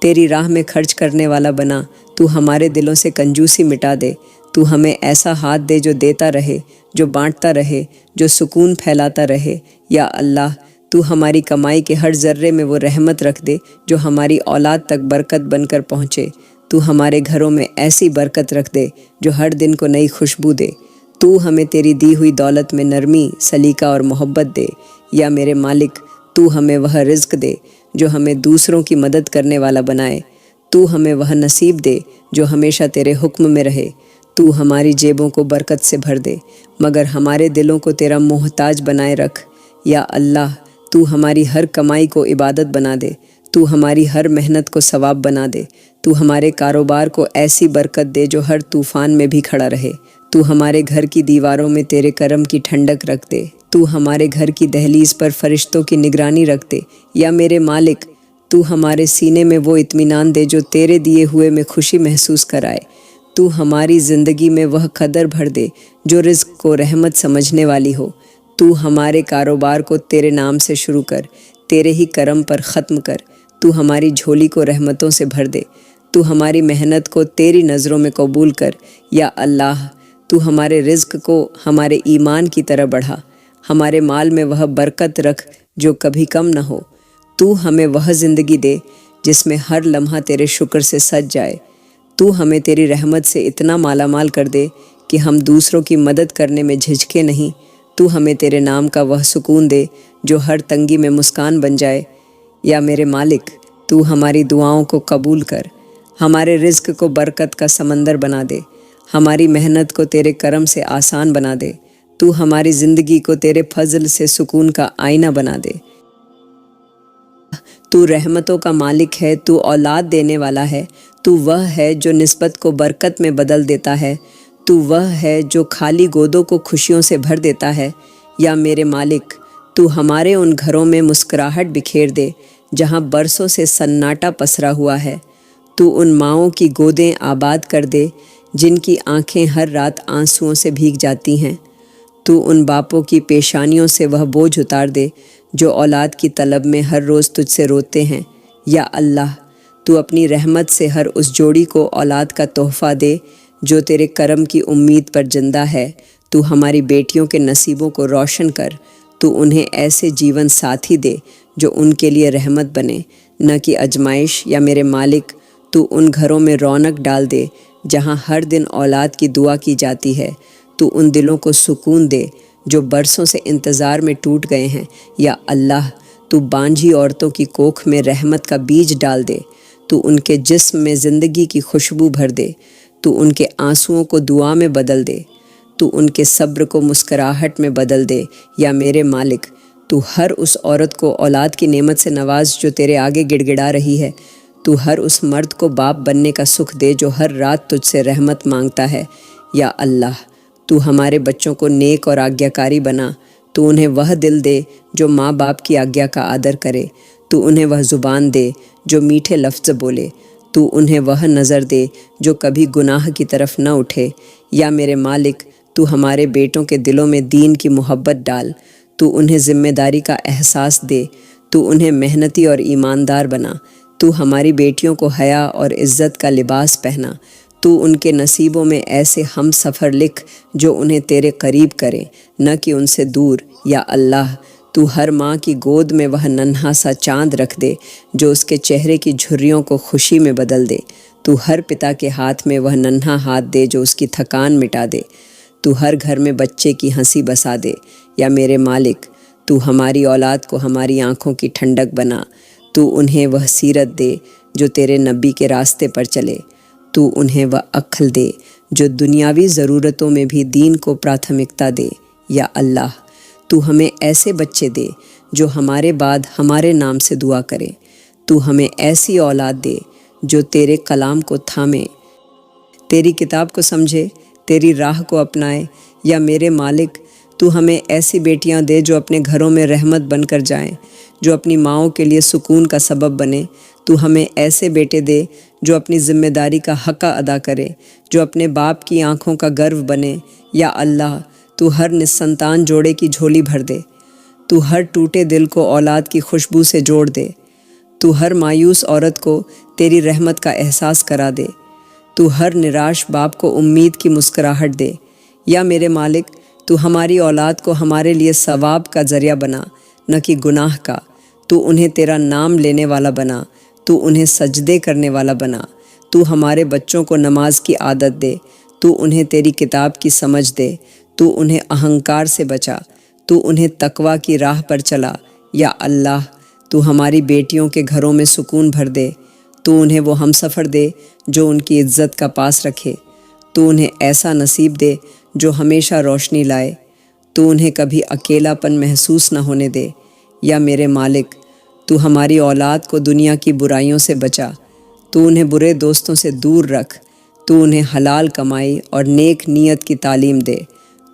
تیری راہ میں خرچ کرنے والا بنا۔ تو ہمارے دلوں سے کنجوسی مٹا دے۔ تو ہمیں ایسا ہاتھ دے جو دیتا رہے، جو بانٹتا رہے، جو سکون پھیلاتا رہے۔ یا اللہ، تو ہماری کمائی کے ہر ذرے میں وہ رحمت رکھ دے جو ہماری اولاد تک برکت بن کر پہنچے۔ تو ہمارے گھروں میں ایسی برکت رکھ دے جو ہر دن کو نئی خوشبو دے۔ تو ہمیں تیری دی ہوئی دولت میں نرمی، سلیقہ اور محبت دے۔ یا میرے مالک، تو ہمیں وہ رزق دے جو ہمیں دوسروں کی مدد کرنے والا بنائے۔ تو ہمیں وہ نصیب دے جو ہمیشہ تیرے حکم میں رہے۔ تو ہماری جیبوں کو برکت سے بھر دے مگر ہمارے دلوں کو تیرا محتاج بنائے رکھ۔ یا اللہ، تو ہماری ہر کمائی کو عبادت بنا دے۔ تو ہماری ہر محنت کو ثواب بنا دے۔ تو ہمارے کاروبار کو ایسی برکت دے جو ہر طوفان میں بھی کھڑا رہے۔ تو ہمارے گھر کی دیواروں میں تیرے کرم کی ٹھنڈک رکھ دے۔ تو ہمارے گھر کی دہلیز پر فرشتوں کی نگرانی رکھ دے۔ یا میرے مالک، تو ہمارے سینے میں وہ اطمینان دے جو تیرے دیے ہوئے میں خوشی محسوس کرائے۔ تو ہماری زندگی میں وہ قدر بھر دے جو رزق کو رحمت سمجھنے والی ہو۔ تو ہمارے کاروبار کو تیرے نام سے شروع کر، تیرے ہی کرم پر ختم کر۔ تو ہماری جھولی کو رحمتوں سے بھر دے۔ تو ہماری محنت کو تیری نظروں میں قبول کر۔ یا اللہ، تو ہمارے رزق کو ہمارے ایمان کی طرح بڑھا۔ ہمارے مال میں وہ برکت رکھ جو کبھی کم نہ ہو۔ تو ہمیں وہ زندگی دے جس میں ہر لمحہ تیرے شکر سے سج جائے۔ تو ہمیں تیری رحمت سے اتنا مالا مال کر دے کہ ہم دوسروں کی مدد کرنے میں جھجکے نہیں۔ تو ہمیں تیرے نام کا وہ سکون دے جو ہر تنگی میں مسکان بن جائے۔ یا میرے مالک، تو ہماری دعاؤں کو قبول کر، ہمارے رزق کو برکت کا سمندر بنا دے، ہماری محنت کو تیرے کرم سے آسان بنا دے۔ تو ہماری زندگی کو تیرے فضل سے سکون کا آئینہ بنا دے۔ تو رحمتوں کا مالک ہے، تو اولاد دینے والا ہے، تو وہ ہے جو نسبت کو برکت میں بدل دیتا ہے، تو وہ ہے جو خالی گودوں کو خوشیوں سے بھر دیتا ہے۔ یا میرے مالک، تو ہمارے ان گھروں میں مسکراہٹ بکھیر دے جہاں برسوں سے سناٹا پسرا ہوا ہے۔ تو ان ماؤں کی گودیں آباد کر دے جن کی آنکھیں ہر رات آنسوؤں سے بھیگ جاتی ہیں۔ تو ان باپوں کی پیشانیوں سے وہ بوجھ اتار دے جو اولاد کی طلب میں ہر روز تجھ سے روتے ہیں۔ یا اللہ، تو اپنی رحمت سے ہر اس جوڑی کو اولاد کا تحفہ دے جو تیرے کرم کی امید پر زندہ ہے۔ تو ہماری بیٹیوں کے نصیبوں کو روشن کر۔ تو انہیں ایسے جیون ساتھی دے جو ان کے لیے رحمت بنے، نہ کہ آزمائش۔ یا میرے مالک، تو ان گھروں میں رونق ڈال دے جہاں ہر دن اولاد کی دعا کی جاتی ہے۔ تو ان دلوں کو سکون دے جو برسوں سے انتظار میں ٹوٹ گئے ہیں۔ یا اللہ، تو بانجھی عورتوں کی کوکھ میں رحمت کا بیج ڈال دے۔ تو ان کے جسم میں زندگی کی خوشبو بھر دے۔ تو ان کے آنسوؤں کو دعا میں بدل دے۔ تو ان کے صبر کو مسکراہٹ میں بدل دے۔ یا میرے مالک، تو ہر اس عورت کو اولاد کی نعمت سے نواز جو تیرے آگے گڑ گڑا رہی ہے۔ تو ہر اس مرد کو باپ بننے کا سکھ دے جو ہر رات تجھ سے رحمت مانگتا ہے۔ یا اللہ، تو ہمارے بچوں کو نیک اور آگیاکاری بنا۔ تو انہیں وہ دل دے جو ماں باپ کی آگیا کا آدر کرے۔ تو انہیں وہ زبان دے جو میٹھے لفظ بولے۔ تو انہیں وہ نظر دے جو کبھی گناہ کی طرف نہ اٹھے۔ یا میرے مالک، تو ہمارے بیٹوں کے دلوں میں دین کی محبت ڈال۔ تو انہیں ذمہ داری کا احساس دے۔ تو انہیں محنتی اور ایماندار بنا۔ تو ہماری بیٹیوں کو حیا اور عزت کا لباس پہنا۔ تو ان کے نصیبوں میں ایسے ہم سفر لکھ جو انہیں تیرے قریب کریں، نہ کہ ان سے دور۔ یا اللہ، تو ہر ماں کی گود میں وہ ننھا سا چاند رکھ دے جو اس کے چہرے کی جھریوں کو خوشی میں بدل دے۔ تو ہر پتا کے ہاتھ میں وہ ننھا ہاتھ دے جو اس کی تھکان مٹا دے۔ تو ہر گھر میں بچے کی ہنسی بسا دے۔ یا میرے مالک، تو ہماری اولاد کو ہماری آنکھوں کی ٹھنڈک بنا۔ تو انہیں وہ سیرت دے جو تیرے نبی کے راستے پر چلے۔ تو انہیں وہ عقل دے جو دنیاوی ضرورتوں میں بھی دین کو پراتھمکتا دے۔ یا اللہ، تو ہمیں ایسے بچے دے جو ہمارے بعد ہمارے نام سے دعا کرے۔ تو ہمیں ایسی اولاد دے جو تیرے کلام کو تھامے، تیری کتاب کو سمجھے، تیری راہ کو اپنائے۔ یا میرے مالک، تو ہمیں ایسی بیٹیاں دے جو اپنے گھروں میں رحمت بن کر جائیں، جو اپنی ماؤں کے لیے سکون کا سبب بنے۔ تو ہمیں ایسے بیٹے دے جو اپنی ذمہ داری کا حق ادا کرے، جو اپنے باپ کی آنکھوں کا گرو بنے۔ یا اللہ، تو ہر نسنتان جوڑے کی جھولی بھر دے۔ تو ہر ٹوٹے دل کو اولاد کی خوشبو سے جوڑ دے۔ تو ہر مایوس عورت کو تیری رحمت کا احساس کرا دے۔ تو ہر نراش باپ کو امید کی مسکراہٹ دے۔ یا میرے مالک، تو ہماری اولاد کو ہمارے لیے ثواب کا ذریعہ بنا، نہ کہ گناہ کا۔ تو انہیں تیرا نام لینے والا بنا۔ تو انہیں سجدے کرنے والا بنا۔ تو ہمارے بچوں کو نماز کی عادت دے۔ تو انہیں تیری کتاب کی سمجھ دے۔ تو انہیں اہنکار سے بچا۔ تو انہیں تقوی کی راہ پر چلا۔ یا اللہ، تو ہماری بیٹیوں کے گھروں میں سکون بھر دے۔ تو انہیں وہ ہم سفر دے جو ان کی عزت کا پاس رکھے۔ تو انہیں ایسا نصیب دے جو ہمیشہ روشنی لائے۔ تو انہیں کبھی اکیلا پن محسوس نہ ہونے دے۔ یا میرے مالک، تو ہماری اولاد کو دنیا کی برائیوں سے بچا۔ تو انہیں برے دوستوں سے دور رکھ۔ تو انہیں حلال کمائی اور نیک نیت کی تعلیم دے۔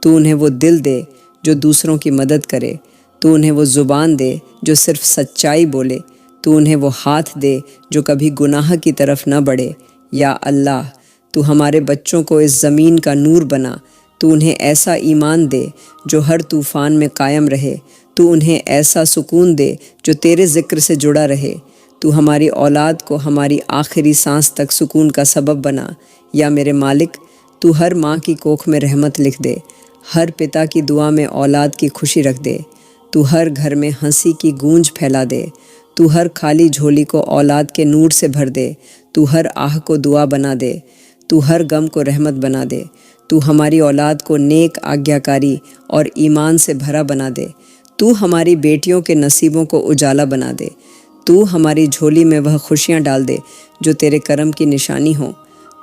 تو انہیں وہ دل دے جو دوسروں کی مدد کرے۔ تو انہیں وہ زبان دے جو صرف سچائی بولے۔ تو انہیں وہ ہاتھ دے جو کبھی گناہ کی طرف نہ بڑھے۔ یا اللہ، تو ہمارے بچوں کو اس زمین کا نور بنا۔ تو انہیں ایسا ایمان دے جو ہر طوفان میں قائم رہے۔ تو انہیں ایسا سکون دے جو تیرے ذکر سے جڑا رہے۔ تو ہماری اولاد کو ہماری آخری سانس تک سکون کا سبب بنا۔ یا میرے مالک، تو ہر ماں کی کوکھ میں رحمت لکھ دے۔ ہر پتا کی دعا میں اولاد کی خوشی رکھ دے۔ تو ہر گھر میں ہنسی کی گونج پھیلا دے۔ تو ہر خالی جھولی کو اولاد کے نور سے بھر دے۔ تو ہر آہ کو دعا بنا دے۔ تو ہر غم کو رحمت بنا دے۔ تو ہماری اولاد کو نیک آگیاکاری اور ایمان سے بھرا بنا دے۔ تو ہماری بیٹیوں کے نصیبوں کو اجالا بنا دے۔ تو ہماری جھولی میں وہ خوشیاں ڈال دے جو تیرے کرم کی نشانی ہوں۔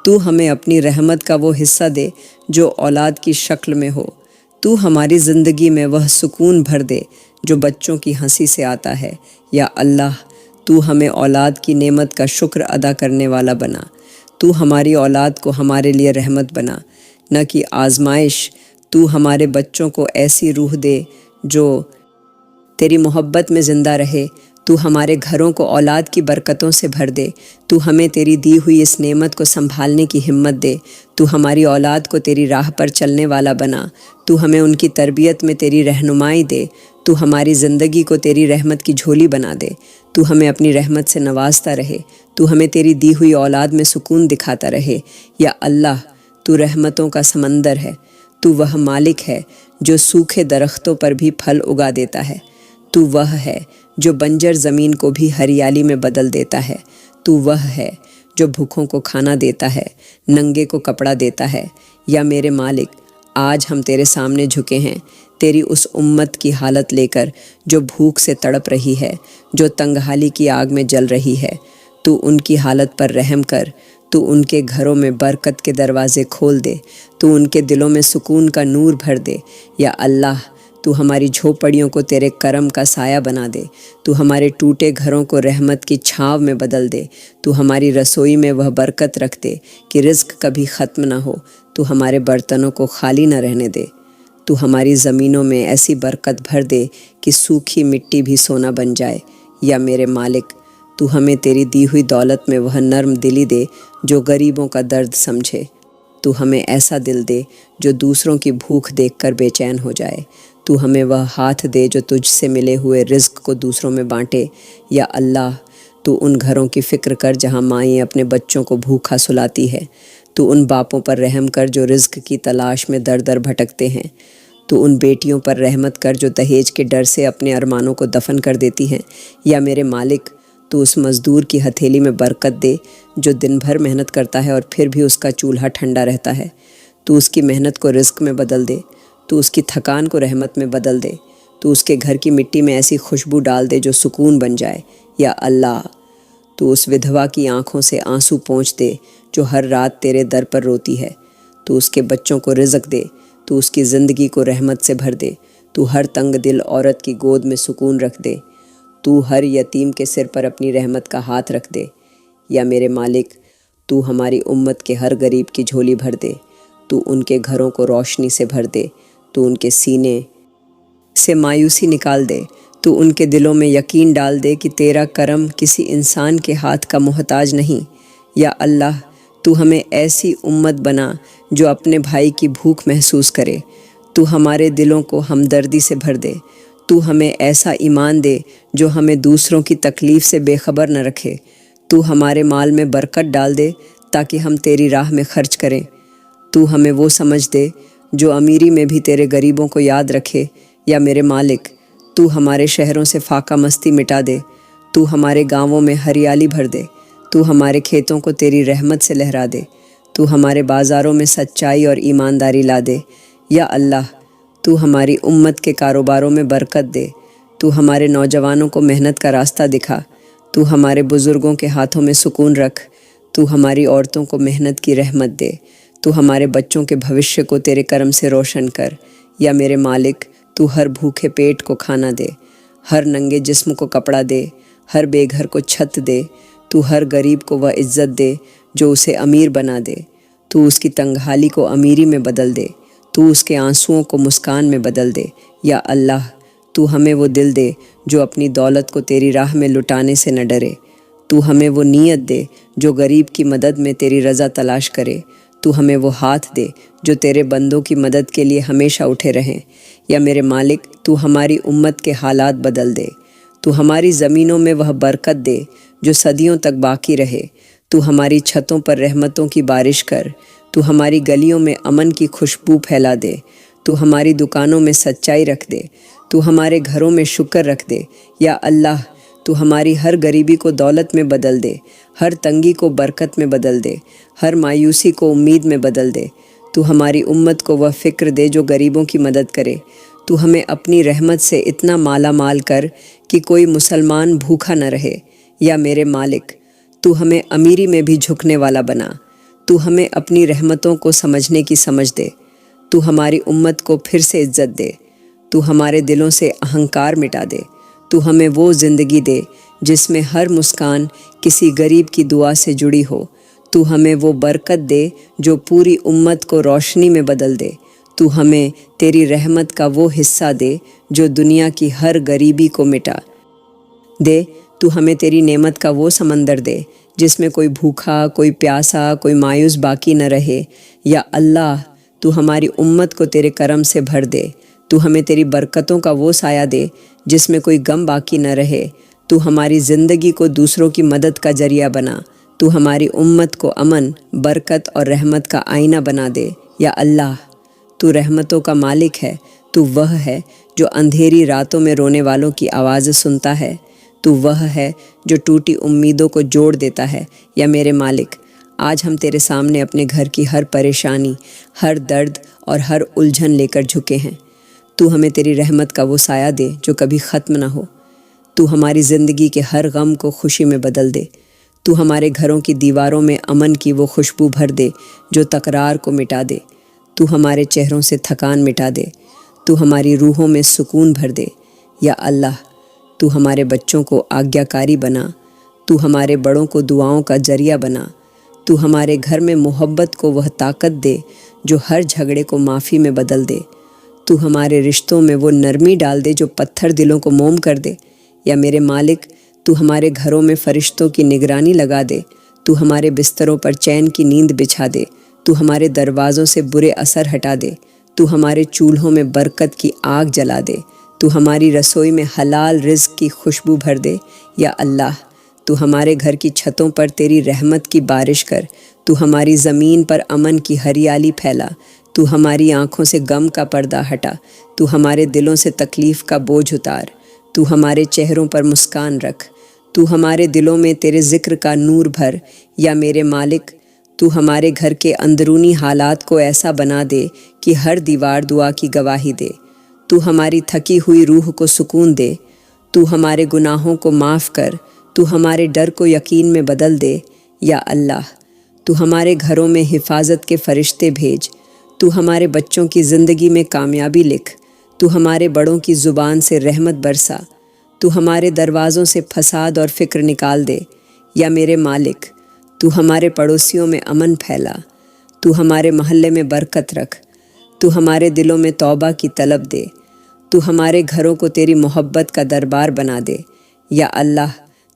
تو ہمیں اپنی رحمت کا وہ حصہ دے جو اولاد کی شکل میں ہو۔ تو ہماری زندگی میں وہ سکون بھر دے جو بچوں کی ہنسی سے آتا ہے۔ یا اللہ، تو ہمیں اولاد کی نعمت کا شکر ادا کرنے والا بنا۔ تو ہماری اولاد کو ہمارے لیے رحمت بنا، نہ کہ آزمائش۔ تو ہمارے بچوں کو ایسی روح دے جو تیری محبت میں زندہ رہے۔ تو ہمارے گھروں کو اولاد کی برکتوں سے بھر دے۔ تو ہمیں تیری دی ہوئی اس نعمت کو سنبھالنے کی ہمت دے۔ تو ہماری اولاد کو تیری راہ پر چلنے والا بنا۔ تو ہمیں ان کی تربیت میں تیری رہنمائی دے۔ تو ہماری زندگی کو تیری رحمت کی جھولی بنا دے۔ تو ہمیں اپنی رحمت سے نوازتا رہے۔ تو ہمیں تیری دی ہوئی اولاد میں سکون دکھاتا رہے۔ یا اللہ، تو رحمتوں کا سمندر ہے۔ تو وہ مالک ہے جو سوکھے درختوں پر بھی پھل اگا دیتا ہے۔ تو وہ ہے جو بنجر زمین کو بھی ہریالی میں بدل دیتا ہے۔ تو وہ ہے جو بھوکوں کو کھانا دیتا ہے، ننگے کو کپڑا دیتا ہے۔ یا میرے مالک، آج ہم تیرے سامنے جھکے ہیں، تیری اس امت کی حالت لے کر جو بھوک سے تڑپ رہی ہے، جو تنگحالی کی آگ میں جل رہی ہے۔ تو ان کی حالت پر رحم کر۔ تو ان کے گھروں میں برکت کے دروازے کھول دے۔ تو ان کے دلوں میں سکون کا نور بھر دے۔ یا اللہ، تو ہماری جھوپڑیوں کو تیرے کرم کا سایہ بنا دے۔ تو ہمارے ٹوٹے گھروں کو رحمت کی چھاؤں میں بدل دے۔ تو ہماری رسوئی میں وہ برکت رکھ دے کہ رزق کبھی ختم نہ ہو۔ تو ہمارے برتنوں کو خالی نہ رہنے دے۔ تو ہماری زمینوں میں ایسی برکت بھر دے کہ سوکھی مٹی بھی سونا بن جائے۔ یا میرے مالک، تو ہمیں تیری دی ہوئی دولت میں وہ نرم دلی دے جو غریبوں کا درد سمجھے۔ تو ہمیں ایسا دل دے جو دوسروں کی بھوک دیکھ کر بے چین ہو جائے۔ تو ہمیں وہ ہاتھ دے جو تجھ سے ملے ہوئے رزق کو دوسروں میں بانٹے۔ یا اللہ، تو ان گھروں کی فکر کر جہاں مائیں اپنے بچوں کو بھوکا سلاتی ہے۔ تو ان باپوں پر رحم کر جو رزق کی تلاش میں در در بھٹکتے ہیں۔ تو ان بیٹیوں پر رحمت کر جو دہیج کے ڈر سے اپنے ارمانوں کو دفن کر دیتی ہیں۔ یا میرے مالک، تو اس مزدور کی ہتھیلی میں برکت دے جو دن بھر محنت کرتا ہے اور پھر بھی اس کا چولہا ٹھنڈا رہتا ہے۔ تو اس کی محنت کو رزق میں بدل دے۔ تو اس کی تھکان کو رحمت میں بدل دے۔ تو اس کے گھر کی مٹی میں ایسی خوشبو ڈال دے جو سکون بن جائے۔ یا اللہ، تو اس ودھوا کی آنکھوں سے آنسو پونچھ دے جو ہر رات تیرے در پر روتی ہے۔ تو اس کے بچوں کو رزق دے۔ تو اس کی زندگی کو رحمت سے بھر دے۔ تو ہر تنگ دل عورت کی گود میں سکون رکھ دے۔ تو ہر یتیم کے سر پر اپنی رحمت کا ہاتھ رکھ دے۔ یا میرے مالک، تو ہماری امت کے ہر غریب کی جھولی بھر دے۔ تو ان کے گھروں کو روشنی سے بھر دے۔ تو ان کے سینے سے مایوسی نکال دے۔ تو ان کے دلوں میں یقین ڈال دے کہ تیرا کرم کسی انسان کے ہاتھ کا محتاج نہیں۔ یا اللہ، تو ہمیں ایسی امت بنا جو اپنے بھائی کی بھوک محسوس کرے۔ تو ہمارے دلوں کو ہمدردی سے بھر دے۔ تو ہمیں ایسا ایمان دے جو ہمیں دوسروں کی تکلیف سے بے خبر نہ رکھے۔ تو ہمارے مال میں برکت ڈال دے تاکہ ہم تیری راہ میں خرچ کریں۔ تو ہمیں وہ سمجھ دے جو امیری میں بھی تیرے غریبوں کو یاد رکھے۔ یا میرے مالک، تو ہمارے شہروں سے فاقہ مستی مٹا دے۔ تو ہمارے گاؤں میں ہریالی بھر دے۔ تو ہمارے کھیتوں کو تیری رحمت سے لہرا دے۔ تو ہمارے بازاروں میں سچائی اور ایمانداری لا دے۔ یا اللہ، تو ہماری امت کے کاروباروں میں برکت دے۔ تو ہمارے نوجوانوں کو محنت کا راستہ دکھا۔ تو ہمارے بزرگوں کے ہاتھوں میں سکون رکھ۔ تو ہماری عورتوں کو محنت کی رحمت دے۔ تو ہمارے بچوں کے بھوشیہ کو تیرے کرم سے روشن کر۔ یا میرے مالک، تو ہر بھوکے پیٹ کو کھانا دے، ہر ننگے جسم کو کپڑا دے، ہر بے گھر کو چھت دے۔ تو ہر غریب کو وہ عزت دے جو اسے امیر بنا دے۔ تو اس کی تنگحالی کو امیری میں بدل دے۔ تو اس کے آنسوؤں کو مسکان میں بدل دے۔ یا اللہ، تو ہمیں وہ دل دے جو اپنی دولت کو تیری راہ میں لٹانے سے نہ ڈرے۔ تو ہمیں وہ نیت دے جو غریب کی مدد میں تیری رضا تلاش کرے۔ تو ہمیں وہ ہاتھ دے جو تیرے بندوں کی مدد کے لیے ہمیشہ اٹھے رہیں۔ یا میرے مالک، تو ہماری امت کے حالات بدل دے۔ تو ہماری زمینوں میں وہ برکت دے جو صدیوں تک باقی رہے۔ تو ہماری چھتوں پر رحمتوں کی بارش کر۔ تو ہماری گلیوں میں امن کی خوشبو پھیلا دے۔ تو ہماری دکانوں میں سچائی رکھ دے۔ تو ہمارے گھروں میں شکر رکھ دے۔ یا اللہ، تو ہماری ہر غریبی کو دولت میں بدل دے، ہر تنگی کو برکت میں بدل دے، ہر مایوسی کو امید میں بدل دے۔ تو ہماری امت کو وہ فکر دے جو غریبوں کی مدد کرے۔ تو ہمیں اپنی رحمت سے اتنا مالا مال کر کہ کوئی مسلمان بھوکا نہ رہے۔ یا میرے مالک، تو ہمیں امیری میں بھی جھکنے والا بنا۔ تو ہمیں اپنی رحمتوں کو سمجھنے کی سمجھ دے۔ تو ہماری امت کو پھر سے عزت دے۔ تو ہمارے دلوں سے اہنکار مٹا دے۔ تو ہمیں وہ زندگی دے جس میں ہر مسکان کسی غریب کی دعا سے جڑی ہو۔ تو ہمیں وہ برکت دے جو پوری امت کو روشنی میں بدل دے۔ تو ہمیں تیری رحمت کا وہ حصہ دے جو دنیا کی ہر غریبی کو مٹا دے۔ تو ہمیں تیری نعمت کا وہ سمندر دے جس میں کوئی بھوکا، کوئی پیاسا، کوئی مایوس باقی نہ رہے۔ یا اللہ، تو ہماری امت کو تیرے کرم سے بھر دے۔ تو ہمیں تیری برکتوں کا وہ سایہ دے جس میں کوئی غم باقی نہ رہے۔ تو ہماری زندگی کو دوسروں کی مدد کا ذریعہ بنا۔ تو ہماری امت کو امن، برکت اور رحمت کا آئینہ بنا دے۔ یا اللہ، تو رحمتوں کا مالک ہے۔ تو وہ ہے جو اندھیری راتوں میں رونے والوں کی آوازیں سنتا ہے۔ تو وہ ہے جو ٹوٹی امیدوں کو جوڑ دیتا ہے۔ یا میرے مالک، آج ہم تیرے سامنے اپنے گھر کی ہر پریشانی، ہر درد اور ہر الجھن لے کر جھکے ہیں۔ تو ہمیں تیری رحمت کا وہ سایہ دے جو کبھی ختم نہ ہو۔ تو ہماری زندگی کے ہر غم کو خوشی میں بدل دے۔ تو ہمارے گھروں کی دیواروں میں امن کی وہ خوشبو بھر دے جو تکرار کو مٹا دے۔ تو ہمارے چہروں سے تھکان مٹا دے۔ تو ہماری روحوں میں سکون بھر دے۔ یا اللہ، تو ہمارے بچوں کو آگیا کاری بنا۔ تو ہمارے بڑوں کو دعاؤں کا ذریعہ بنا۔ تو ہمارے گھر میں محبت کو وہ طاقت دے جو ہر جھگڑے کو معافی میں بدل دے۔ تو ہمارے رشتوں میں وہ نرمی ڈال دے جو پتھر دلوں کو موم کر دے۔ یا میرے مالک، تو ہمارے گھروں میں فرشتوں کی نگرانی لگا دے۔ تو ہمارے بستروں پر چین کی نیند بچھا دے۔ تو ہمارے دروازوں سے برے اثر ہٹا دے۔ تو ہمارے چولہوں میں برکت کی آگ جلا دے۔ تو ہماری رسوئی میں حلال رزق کی خوشبو بھر دے۔ یا اللہ، تو ہمارے گھر کی چھتوں پر تیری رحمت کی بارش کر۔ تو ہماری زمین پر امن کی ہریالی پھیلا۔ تو ہماری آنکھوں سے غم کا پردہ ہٹا۔ تو ہمارے دلوں سے تکلیف کا بوجھ اتار۔ تو ہمارے چہروں پر مسکان رکھ۔ تو ہمارے دلوں میں تیرے ذکر کا نور بھر۔ یا میرے مالک، تو ہمارے گھر کے اندرونی حالات کو ایسا بنا دے کہ ہر دیوار دعا کی گواہی دے۔ تو ہماری تھکی ہوئی روح کو سکون دے۔ تو ہمارے گناہوں کو معاف کر۔ تو ہمارے ڈر کو یقین میں بدل دے۔ یا اللہ، تو ہمارے گھروں میں حفاظت کے فرشتے بھیج۔ تو ہمارے بچوں کی زندگی میں کامیابی لکھ۔ تو ہمارے بڑوں کی زبان سے رحمت برسا۔ تو ہمارے دروازوں سے فساد اور فکر نکال دے۔ یا میرے مالک، تو ہمارے پڑوسیوں میں امن پھیلا۔ تو ہمارے محلے میں برکت رکھ۔ تو ہمارے دلوں میں توبہ کی طلب دے۔ تو ہمارے گھروں کو تیری محبت کا دربار بنا دے۔ یا اللہ،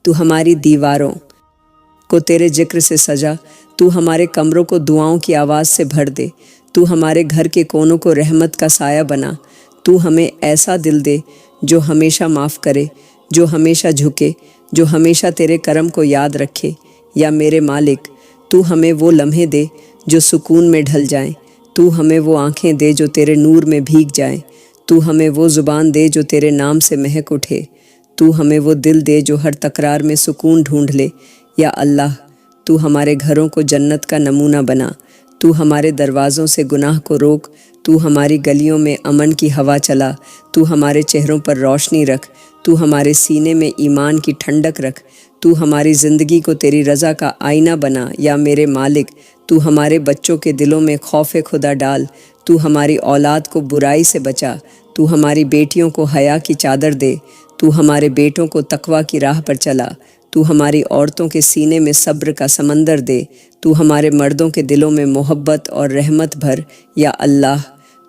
تو ہماری دیواروں کو تیرے ذکر سے سجا۔ تو ہمارے کمروں کو دعاؤں کی آواز سے بھر دے۔ تو ہمارے گھر کے کونوں کو رحمت کا سایہ بنا۔ تو ہمیں ایسا دل دے جو ہمیشہ معاف کرے، جو ہمیشہ جھکے، جو ہمیشہ تیرے کرم کو یاد رکھے۔ یا میرے مالک، تو ہمیں وہ لمحے دے جو سکون میں ڈھل جائیں۔ تو ہمیں وہ آنکھیں دے جو تیرے نور میں بھیگ جائیں۔ تو ہمیں وہ زبان دے جو تیرے نام سے مہک اٹھے۔ تو ہمیں وہ دل دے جو ہر تکرار میں سکون ڈھونڈ لے۔ یا اللہ، تو ہمارے گھروں کو جنت کا نمونہ بنا۔ تو ہمارے دروازوں سے گناہ کو روک۔ تو ہماری گلیوں میں امن کی ہوا چلا۔ تو ہمارے چہروں پر روشنی رکھ۔ تو ہمارے سینے میں ایمان کی ٹھنڈک رکھ۔ تو ہماری زندگی کو تیری رضا کا آئینہ بنا۔ یا میرے مالک، تو ہمارے بچوں کے دلوں میں خوف خدا ڈال۔ تو ہماری اولاد کو برائی سے بچا۔ تو ہماری بیٹیوں کو حیا کی چادر دے۔ تو ہمارے بیٹوں کو تقویٰ کی راہ پر چلا۔ تو ہماری عورتوں کے سینے میں صبر کا سمندر دے۔ تو ہمارے مردوں کے دلوں میں محبت اور رحمت بھر۔ یا اللہ،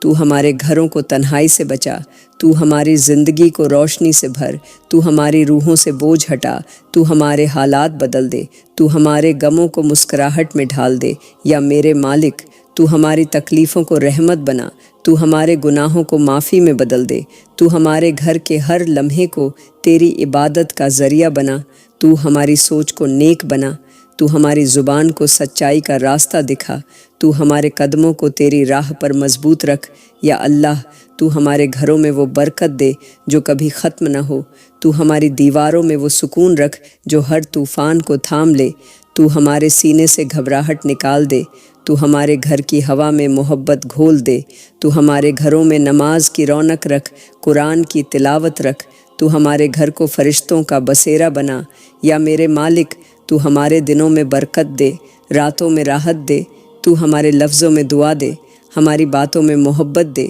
تو ہمارے گھروں کو تنہائی سے بچا۔ تو ہماری زندگی کو روشنی سے بھر۔ تو ہماری روحوں سے بوجھ ہٹا۔ تو ہمارے حالات بدل دے۔ تو ہمارے غموں کو مسکراہٹ میں ڈھال دے۔ یا میرے مالک، تو ہماری تکلیفوں کو رحمت بنا۔ تو ہمارے گناہوں کو معافی میں بدل دے۔ تو ہمارے گھر کے ہر لمحے کو تیری عبادت کا ذریعہ بنا۔ تو ہماری سوچ کو نیک بنا۔ تو ہماری زبان کو سچائی کا راستہ دکھا۔ تو ہمارے قدموں کو تیری راہ پر مضبوط رکھ۔ یا اللہ، تو ہمارے گھروں میں وہ برکت دے جو کبھی ختم نہ ہو۔ تو ہماری دیواروں میں وہ سکون رکھ جو ہر طوفان کو تھام لے۔ تو ہمارے سینے سے گھبراہٹ نکال دے۔ تو ہمارے گھر کی ہوا میں محبت گھول دے۔ تو ہمارے گھروں میں نماز کی رونق رکھ، قرآن کی تلاوت رکھ۔ تو ہمارے گھر کو فرشتوں کا بسیرا بنا۔ یا میرے مالک، تو ہمارے دنوں میں برکت دے، راتوں میں راحت دے۔ تو ہمارے لفظوں میں دعا دے، ہماری باتوں میں محبت دے۔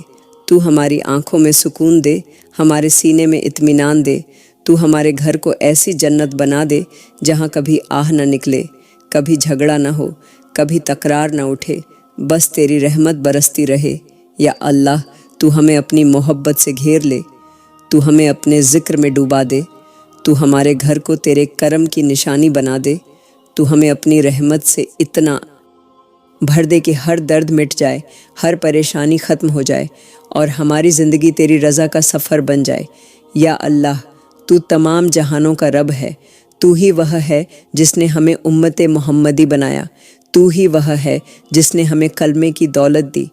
تو ہماری آنکھوں میں سکون دے، ہمارے سینے میں اطمینان دے۔ تو ہمارے گھر کو ایسی جنت بنا دے جہاں کبھی آہ نہ نکلے، کبھی جھگڑا نہ ہو، کبھی تکرار نہ اٹھے، بس تیری رحمت برستی رہے۔ یا اللہ تو ہمیں اپنی محبت سے گھیر لے، تو ہمیں اپنے ذکر میں ڈوبا دے، تو ہمارے گھر کو تیرے کرم کی نشانی بنا دے، تو ہمیں اپنی رحمت سے اتنا بھر دے کہ ہر درد مٹ جائے، ہر پریشانی ختم ہو جائے اور ہماری زندگی تیری رضا کا سفر بن جائے۔ یا اللہ تو تمام جہانوں کا رب ہے، تو ہی وہ ہے جس نے ہمیں امت محمدی بنایا، تو ہی وہ ہے جس نے ہمیں کلمے کی دولت دی،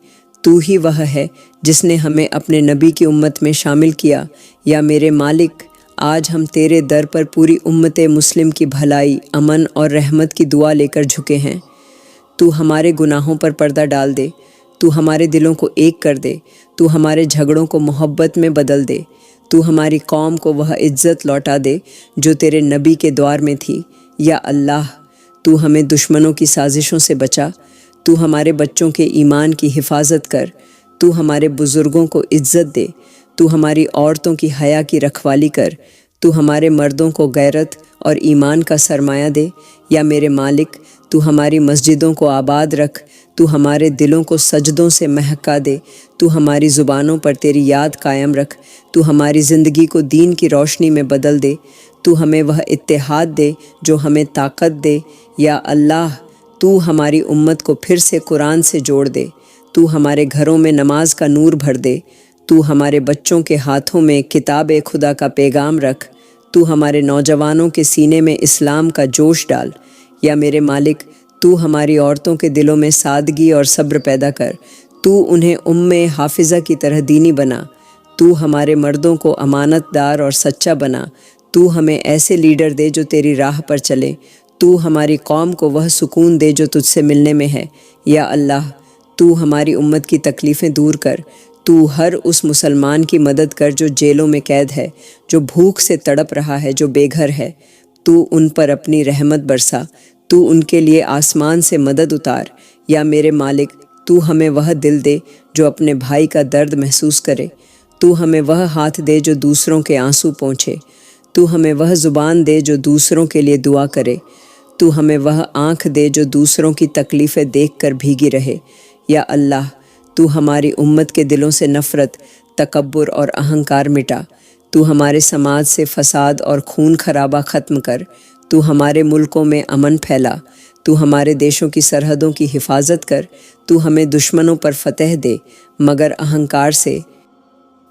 تو ہی وہ ہے جس نے ہمیں اپنے نبی کی امت میں شامل کیا۔ یا میرے مالک آج ہم تیرے در پر پوری امت مسلم کی بھلائی، امن اور رحمت کی دعا لے کر جھکے ہیں۔ تو ہمارے گناہوں پر پردہ ڈال دے، تو ہمارے دلوں کو ایک کر دے، تو ہمارے جھگڑوں کو محبت میں بدل دے، تو ہماری قوم کو وہ عزت لوٹا دے جو تیرے نبی کے دور میں تھی۔ یا اللہ تو ہمیں دشمنوں کی سازشوں سے بچا، تو ہمارے بچوں کے ایمان کی حفاظت کر، تو ہمارے بزرگوں کو عزت دے، تو ہماری عورتوں کی حیا کی رکھوالی کر، تو ہمارے مردوں کو غیرت اور ایمان کا سرمایہ دے۔ یا میرے مالک تو ہماری مسجدوں کو آباد رکھ، تو ہمارے دلوں کو سجدوں سے مہکا دے، تو ہماری زبانوں پر تیری یاد قائم رکھ، تو ہماری زندگی کو دین کی روشنی میں بدل دے، تو ہمیں وہ اتحاد دے جو ہمیں طاقت دے۔ یا اللہ تو ہماری امت کو پھر سے قرآن سے جوڑ دے، تو ہمارے گھروں میں نماز کا نور بھر دے، تو ہمارے بچوں کے ہاتھوں میں کتاب خدا کا پیغام رکھ، تو ہمارے نوجوانوں کے سینے میں اسلام کا جوش ڈال۔ یا میرے مالک تو ہماری عورتوں کے دلوں میں سادگی اور صبر پیدا کر، تو انہیں حافظہ کی طرح دینی بنا، تو ہمارے مردوں کو امانت دار اور سچا بنا، تو ہمیں ایسے لیڈر دے جو تیری راہ پر چلے، تو ہماری قوم کو وہ سکون دے جو تجھ سے ملنے میں ہے۔ یا اللہ تو ہماری امت کی تکلیفیں دور کر، تو ہر اس مسلمان کی مدد کر جو جیلوں میں قید ہے، جو بھوک سے تڑپ رہا ہے، جو بے گھر ہے، تو ان پر اپنی رحمت برسا، تو ان کے لیے آسمان سے مدد اتار۔ یا میرے مالک تو ہمیں وہ دل دے جو اپنے بھائی کا درد محسوس کرے، تو ہمیں وہ ہاتھ دے جو دوسروں کے آنسو پونچھے، تو ہمیں وہ زبان دے جو دوسروں کے لیے دعا کرے، تو ہمیں وہ آنکھ دے جو دوسروں کی تکلیفیں دیکھ کر بھیگی رہے۔ یا اللہ تو ہماری امت کے دلوں سے نفرت، تکبر اور اہنکار مٹا، تو ہمارے سماج سے فساد اور خون خرابہ ختم کر، تو ہمارے ملکوں میں امن پھیلا، تو ہمارے دیشوں کی سرحدوں کی حفاظت کر، تو ہمیں دشمنوں پر فتح دے مگر اہنکار سے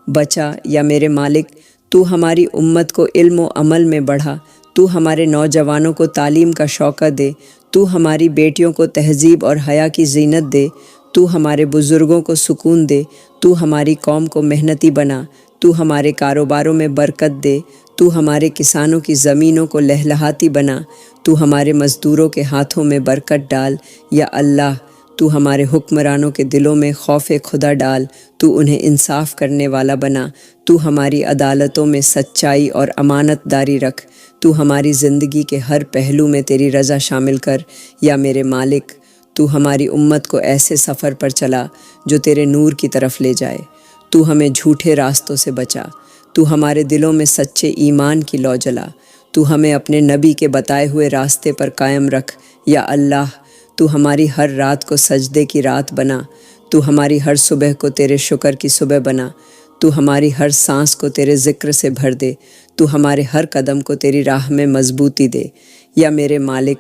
بچا۔ یا میرے مالک تو ہماری امت کو علم و عمل میں بڑھا، تو ہمارے نوجوانوں کو تعلیم کا شوقہ دے، تو ہماری بیٹیوں کو تہذیب اور حیا کی زینت دے، تو ہمارے بزرگوں کو سکون دے، تو ہماری قوم کو محنتی بنا، تو ہمارے کاروباروں میں برکت دے، تو ہمارے کسانوں کی زمینوں کو لہلہاتی بنا، تو ہمارے مزدوروں کے ہاتھوں میں برکت ڈال۔ یا اللہ تو ہمارے حکمرانوں کے دلوں میں خوف خدا ڈال، تو انہیں انصاف کرنے والا بنا، تو ہماری عدالتوں میں سچائی اور امانت داری رکھ، تو ہماری زندگی کے ہر پہلو میں تیری رضا شامل کر۔ یا میرے مالک تو ہماری امت کو ایسے سفر پر چلا جو تیرے نور کی طرف لے جائے، تو ہمیں جھوٹے راستوں سے بچا، تو ہمارے دلوں میں سچے ایمان کی لو جلا، تو ہمیں اپنے نبی کے بتائے ہوئے راستے پر قائم رکھ۔ یا اللہ تو ہماری ہر رات کو سجدے کی رات بنا، تو ہماری ہر صبح کو تیرے شکر کی صبح بنا، تو ہماری ہر سانس کو تیرے ذکر سے بھر دے، تو ہمارے ہر قدم کو تیری راہ میں مضبوطی دے۔ یا میرے مالک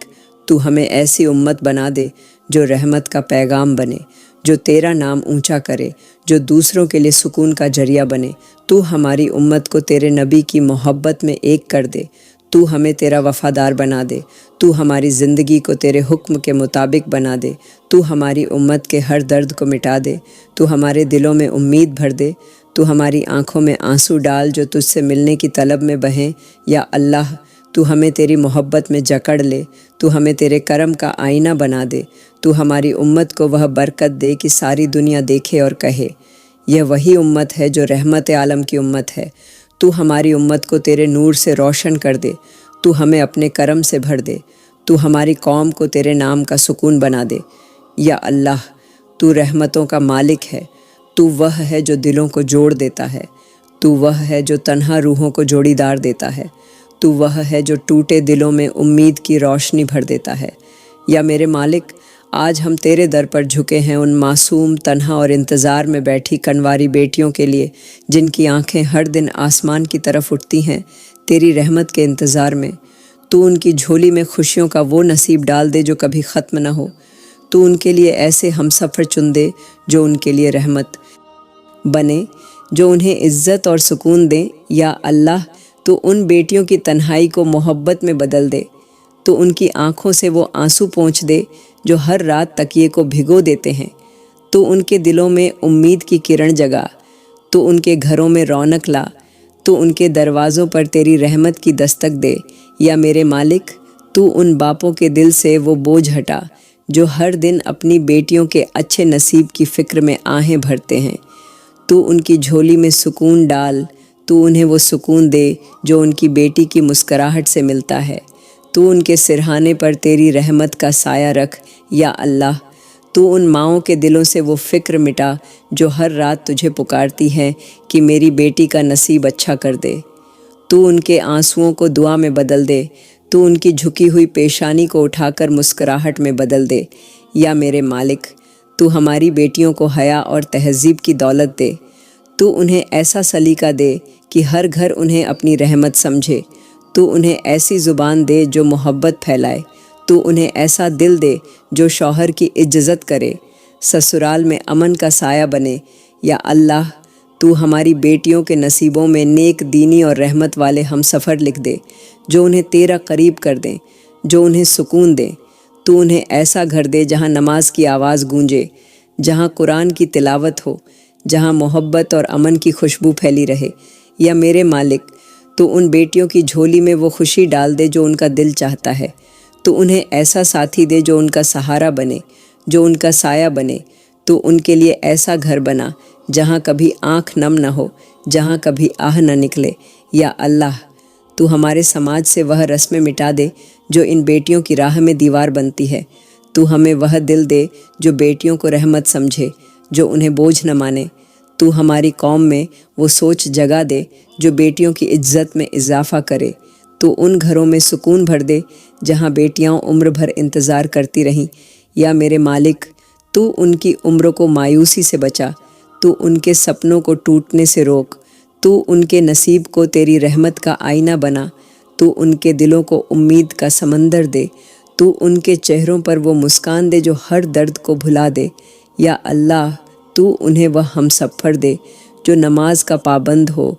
تو ہمیں ایسی امت بنا دے جو رحمت کا پیغام بنے، جو تیرا نام اونچا کرے، جو دوسروں کے لیے سکون کا ذریعہ بنے، تو ہماری امت کو تیرے نبی کی محبت میں ایک کر دے، تو ہمیں تیرا وفادار بنا دے، تو ہماری زندگی کو تیرے حکم کے مطابق بنا دے، تو ہماری امت کے ہر درد کو مٹا دے، تو ہمارے دلوں میں امید بھر دے، تو ہماری آنکھوں میں آنسو ڈال جو تجھ سے ملنے کی طلب میں بہیں۔ یا اللہ تو ہمیں تیری محبت میں جکڑ لے، تو ہمیں تیرے کرم کا آئینہ بنا دے، تو ہماری امت کو وہ برکت دے کہ ساری دنیا دیکھے اور کہے یہ وہی امت ہے جو رحمت عالم کی امت ہے۔ تو ہماری امت کو تیرے نور سے روشن کر دے، تو ہمیں اپنے کرم سے بھر دے، تو ہماری قوم کو تیرے نام کا سکون بنا دے۔ یا اللہ تو رحمتوں کا مالک ہے، تو وہ ہے جو دلوں کو جوڑ دیتا ہے، تو وہ ہے جو تنہا روحوں کو جوڑی دار دیتا ہے، تو وہ ہے جو ٹوٹے دلوں میں امید کی روشنی بھر دیتا ہے۔ یا میرے مالک آج ہم تیرے در پر جھکے ہیں ان معصوم، تنہا اور انتظار میں بیٹھی کنواری بیٹیوں کے لیے، جن کی آنکھیں ہر دن آسمان کی طرف اٹھتی ہیں تیری رحمت کے انتظار میں۔ تو ان کی جھولی میں خوشیوں کا وہ نصیب ڈال دے جو کبھی ختم نہ ہو۔ تو ان کے لیے ایسے ہم سفر چن دے جو ان کے لیے رحمت بنے، جو انہیں عزت اور سکون دیں۔ یا اللہ، تو ان بیٹیوں کی تنہائی کو محبت میں بدل دے۔ تو ان کی آنکھوں سے وہ آنسو پونچھ دے جو ہر رات تکیے کو بھگو دیتے ہیں۔ تو ان کے دلوں میں امید کی کرن جگا، تو ان کے گھروں میں رونق لا، تو ان کے دروازوں پر تیری رحمت کی دستک دے۔ یا میرے مالک، تو ان باپوں کے دل سے وہ بوجھ ہٹا جو ہر دن اپنی بیٹیوں کے اچھے نصیب کی فکر میں آہیں بھرتے ہیں۔ تو ان کی جھولی میں سکون ڈال، تو انہیں وہ سکون دے جو ان کی بیٹی کی مسکراہٹ سے ملتا ہے۔ تو ان کے سرہانے پر تیری رحمت کا سایہ رکھ۔ یا اللہ، تو ان ماؤں کے دلوں سے وہ فکر مٹا جو ہر رات تجھے پکارتی ہیں کہ میری بیٹی کا نصیب اچھا کر دے۔ تو ان کے آنسوؤں کو دعا میں بدل دے، تو ان کی جھکی ہوئی پیشانی کو اٹھا کر مسکراہٹ میں بدل دے۔ یا میرے مالک، تو ہماری بیٹیوں کو حیا اور تہذیب کی دولت دے۔ تو انہیں ایسا سلیقہ دے کہ ہر گھر انہیں اپنی رحمت سمجھے۔ تو انہیں ایسی زبان دے جو محبت پھیلائے۔ تو انہیں ایسا دل دے جو شوہر کی عزت کرے، سسرال میں امن کا سایہ بنے۔ یا اللہ، تو ہماری بیٹیوں کے نصیبوں میں نیک، دینی اور رحمت والے ہم سفر لکھ دے جو انہیں تیرا قریب کر دیں، جو انہیں سکون دیں۔ تو انہیں ایسا گھر دے جہاں نماز کی آواز گونجے، جہاں قرآن کی تلاوت ہو، جہاں محبت اور امن کی خوشبو پھیلی رہے۔ یا میرے مالک، تو ان بیٹیوں کی جھولی میں وہ خوشی ڈال دے جو ان کا دل چاہتا ہے۔ تو انہیں ایسا ساتھی دے جو ان کا سہارا بنے، جو ان کا سایہ بنے۔ تو ان کے لیے ایسا گھر بنا جہاں کبھی آنکھ نم نہ ہو، جہاں کبھی آہ نہ نکلے۔ یا اللہ، تو ہمارے سماج سے وہ رسمیں مٹا دے جو ان بیٹیوں کی راہ میں دیوار بنتی ہے۔ تو ہمیں وہ دل دے جو بیٹیوں کو رحمت سمجھے، جو انہیں بوجھ نہ مانے۔ تو ہماری قوم میں وہ سوچ جگا دے جو بیٹیوں کی عزت میں اضافہ کرے۔ تو ان گھروں میں سکون بھر دے جہاں بیٹیاں عمر بھر انتظار کرتی رہیں۔ یا میرے مالک، تو ان کی عمروں کو مایوسی سے بچا، تو ان کے سپنوں کو ٹوٹنے سے روک۔ تو ان کے نصیب کو تیری رحمت کا آئینہ بنا۔ تو ان کے دلوں کو امید کا سمندر دے۔ تو ان کے چہروں پر وہ مسکان دے جو ہر درد کو بھلا دے۔ یا اللہ، تو انہیں وہ ہم سفر دے جو نماز کا پابند ہو،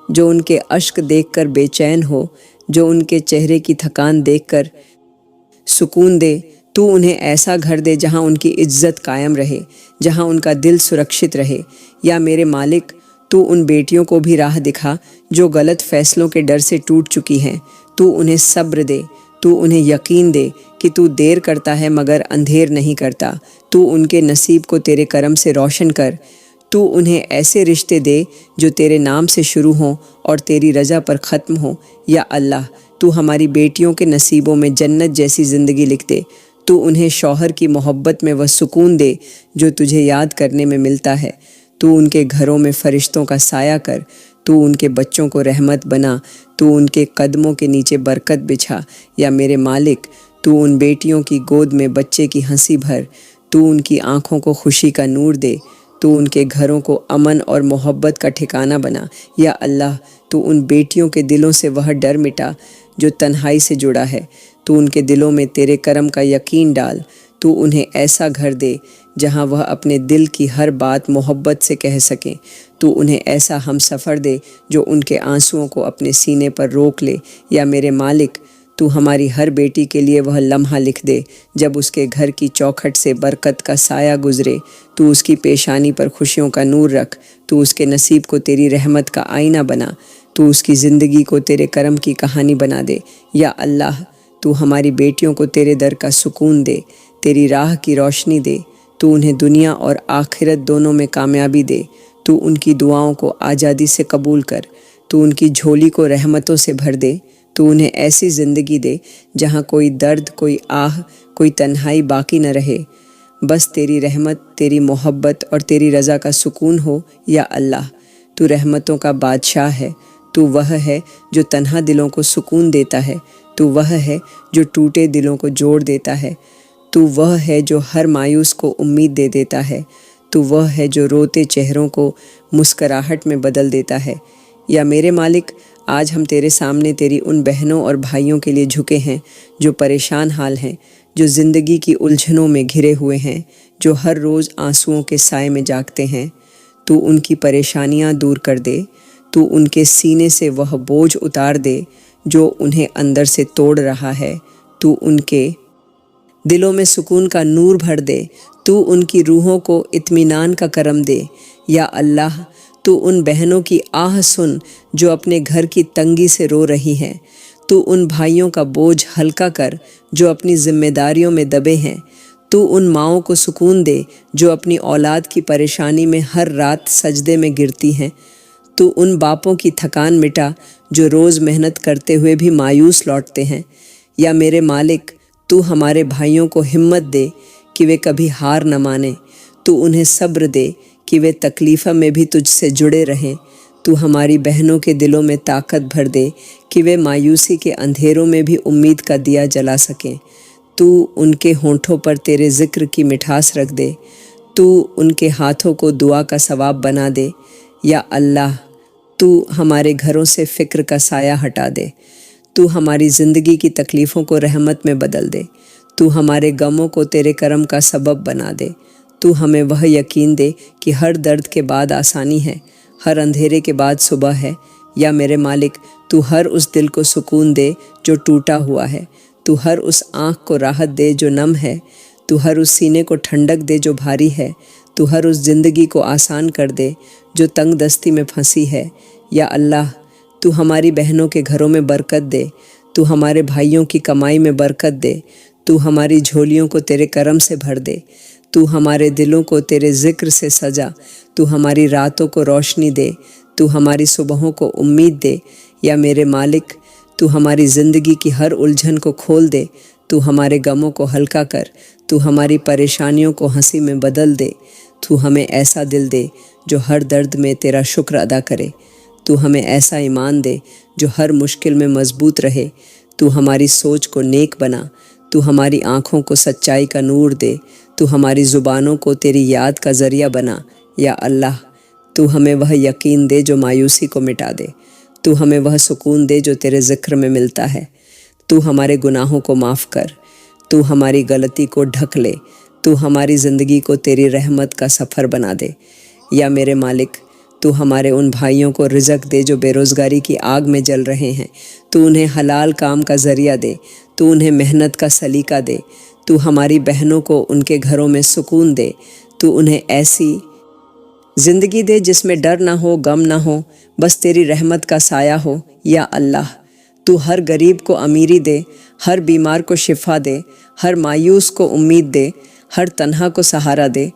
جو ان کے اشک دیکھ کر بے چین ہو، جو ان کے چہرے کی تھکان دیکھ کر سکون دے۔ تو انہیں ایسا گھر دے جہاں ان کی عزت قائم رہے، جہاں ان کا دل سرکشت رہے۔ یا میرے مالک، تو ان بیٹیوں کو بھی راہ دکھا جو غلط فیصلوں کے ڈر سے ٹوٹ چکی ہیں۔ تو انہیں صبر دے، تو انہیں یقین دے کہ تو دیر کرتا ہے مگر اندھیر نہیں کرتا۔ تو ان کے نصیب کو تیرے کرم سے روشن کر۔ تو انہیں ایسے رشتے دے جو تیرے نام سے شروع ہوں اور تیری رضا پر ختم ہوں۔ یا اللہ، تو ہماری بیٹیوں کے نصیبوں میں جنت جیسی زندگی لکھ دے۔ تو انہیں شوہر کی محبت میں وہ سکون دے جو تجھے یاد کرنے میں ملتا ہے۔ تو ان کے گھروں میں فرشتوں کا سایہ کر۔ تو ان کے بچوں کو رحمت بنا۔ تو ان کے قدموں کے نیچے برکت بچھا۔ یا میرے مالک، تو ان بیٹیوں کی گود میں بچے کی ہنسی بھر۔ تو ان کی آنکھوں کو خوشی کا نور دے۔ تو ان کے گھروں کو امن اور محبت کا ٹھکانہ بنا۔ یا اللہ، تو ان بیٹیوں کے دلوں سے وہ ڈر مٹا جو تنہائی سے جڑا ہے۔ تو ان کے دلوں میں تیرے کرم کا یقین ڈال۔ تو انہیں ایسا گھر دے جہاں وہ اپنے دل کی ہر بات محبت سے کہہ سکیں۔ تو انہیں ایسا ہم سفر دے جو ان کے آنسوؤں کو اپنے سینے پر روک لے۔ یا میرے مالک، تو ہماری ہر بیٹی کے لیے وہ لمحہ لکھ دے جب اس کے گھر کی چوکھٹ سے برکت کا سایہ گزرے۔ تو اس کی پیشانی پر خوشیوں کا نور رکھ۔ تو اس کے نصیب کو تیری رحمت کا آئینہ بنا۔ تو اس کی زندگی کو تیرے کرم کی کہانی بنا دے۔ یا اللہ، تو ہماری بیٹیوں کو تیرے در کا سکون دے، تیری راہ کی روشنی دے۔ تو انہیں دنیا اور آخرت دونوں میں کامیابی دے۔ تو ان کی دعاؤں کو آزادی سے قبول کر۔ تو ان کی جھولی کو رحمتوں سے بھر دے۔ تو انہیں ایسی زندگی دے جہاں کوئی درد، کوئی آہ، کوئی تنہائی باقی نہ رہے، بس تیری رحمت، تیری محبت اور تیری رضا کا سکون ہو۔ یا اللہ، تو رحمتوں کا بادشاہ ہے۔ تو وہ ہے جو تنہا دلوں کو سکون دیتا ہے۔ تو وہ ہے جو ٹوٹے دلوں کو جوڑ دیتا ہے۔ تو وہ ہے جو ہر مایوس کو امید دے دیتا ہے، تو وہ ہے جو روتے چہروں کو مسکراہٹ میں بدل دیتا ہے۔ یا میرے مالک، آج ہم تیرے سامنے تیری ان بہنوں اور بھائیوں کے لیے جھکے ہیں جو پریشان حال ہیں، جو زندگی کی الجھنوں میں گھرے ہوئے ہیں، جو ہر روز آنسوؤں کے سائے میں جاگتے ہیں۔ تو ان کی پریشانیاں دور کر دے، تو ان کے سینے سے وہ بوجھ اتار دے جو انہیں اندر سے توڑ رہا ہے، تو ان کے دلوں میں سکون کا نور بھر دے، تو ان کی روحوں کو اطمینان کا کرم دے۔ یا اللہ، تو ان بہنوں کی آہ سن جو اپنے گھر کی تنگی سے رو رہی ہیں، تو ان بھائیوں کا بوجھ ہلکا کر جو اپنی ذمہ داریوں میں دبے ہیں، تو ان ماؤں کو سکون دے جو اپنی اولاد کی پریشانی میں ہر رات سجدے میں گرتی ہیں، تو ان باپوں کی تھکان مٹا جو روز محنت کرتے ہوئے بھی مایوس لوٹتے ہیں۔ یا میرے مالک، تو ہمارے بھائیوں کو ہمت دے کہ وہ کبھی ہار نہ مانیں، تو انہیں صبر دے کہ وہ تکلیف میں بھی تجھ سے جڑے رہیں، تو ہماری بہنوں کے دلوں میں طاقت بھر دے کہ وہ مایوسی کے اندھیروں میں بھی امید کا دیا جلا سکیں، تو ان کے ہونٹوں پر تیرے ذکر کی مٹھاس رکھ دے، تو ان کے ہاتھوں کو دعا کا ثواب بنا دے۔ یا اللہ، تو ہمارے گھروں سے فکر کا سایہ ہٹا دے، تو ہماری زندگی کی تکلیفوں کو رحمت میں بدل دے، تو ہمارے غموں کو تیرے کرم کا سبب بنا دے، تو ہمیں وہ یقین دے کہ ہر درد کے بعد آسانی ہے، ہر اندھیرے کے بعد صبح ہے۔ یا میرے مالک، تو ہر اس دل کو سکون دے جو ٹوٹا ہوا ہے، تو ہر اس آنکھ کو راحت دے جو نم ہے، تو ہر اس سینے کو ٹھنڈک دے جو بھاری ہے، تو ہر اس زندگی کو آسان کر دے جو تنگ دستی میں پھنسی ہے۔ یا اللہ، تو ہماری بہنوں کے گھروں میں برکت دے، تو ہمارے بھائیوں کی کمائی میں برکت دے، تو ہماری جھولیوں کو تیرے کرم سے بھر دے، تو ہمارے دلوں کو تیرے ذکر سے سجا، تو ہماری راتوں کو روشنی دے، تو ہماری صبحوں کو امید دے۔ یا میرے مالک، تو ہماری زندگی کی ہر الجھن کو کھول دے، تو ہمارے غموں کو ہلکا کر، تو ہماری پریشانیوں کو ہنسی میں بدل دے، تو ہمیں ایسا دل دے جو ہر درد میں تیرا شکر ادا کرے، تو ہمیں ایسا ایمان دے جو ہر مشکل میں مضبوط رہے، تو ہماری سوچ کو نیک بنا، تو ہماری آنکھوں کو سچائی کا نور دے، تو ہماری زبانوں کو تیری یاد کا ذریعہ بنا۔ یا اللہ، تو ہمیں وہ یقین دے جو مایوسی کو مٹا دے، تو ہمیں وہ سکون دے جو تیرے ذکر میں ملتا ہے، تو ہمارے گناہوں کو معاف کر، تو ہماری غلطی کو ڈھک لے، تو ہماری زندگی کو تیری رحمت کا سفر بنا دے۔ یا میرے مالک، تو ہمارے ان بھائیوں کو رزق دے جو بے روزگاری کی آگ میں جل رہے ہیں، تو انہیں حلال کام کا ذریعہ دے، تو انہیں محنت کا سلیقہ دے، تو ہماری بہنوں کو ان کے گھروں میں سکون دے، تو انہیں ایسی زندگی دے جس میں ڈر نہ ہو، غم نہ ہو، بس تیری رحمت کا سایہ ہو۔ یا اللہ، تو ہر غریب کو امیری دے، ہر بیمار کو شفا دے، ہر مایوس کو امید دے، ہر تنہا کو سہارا دے،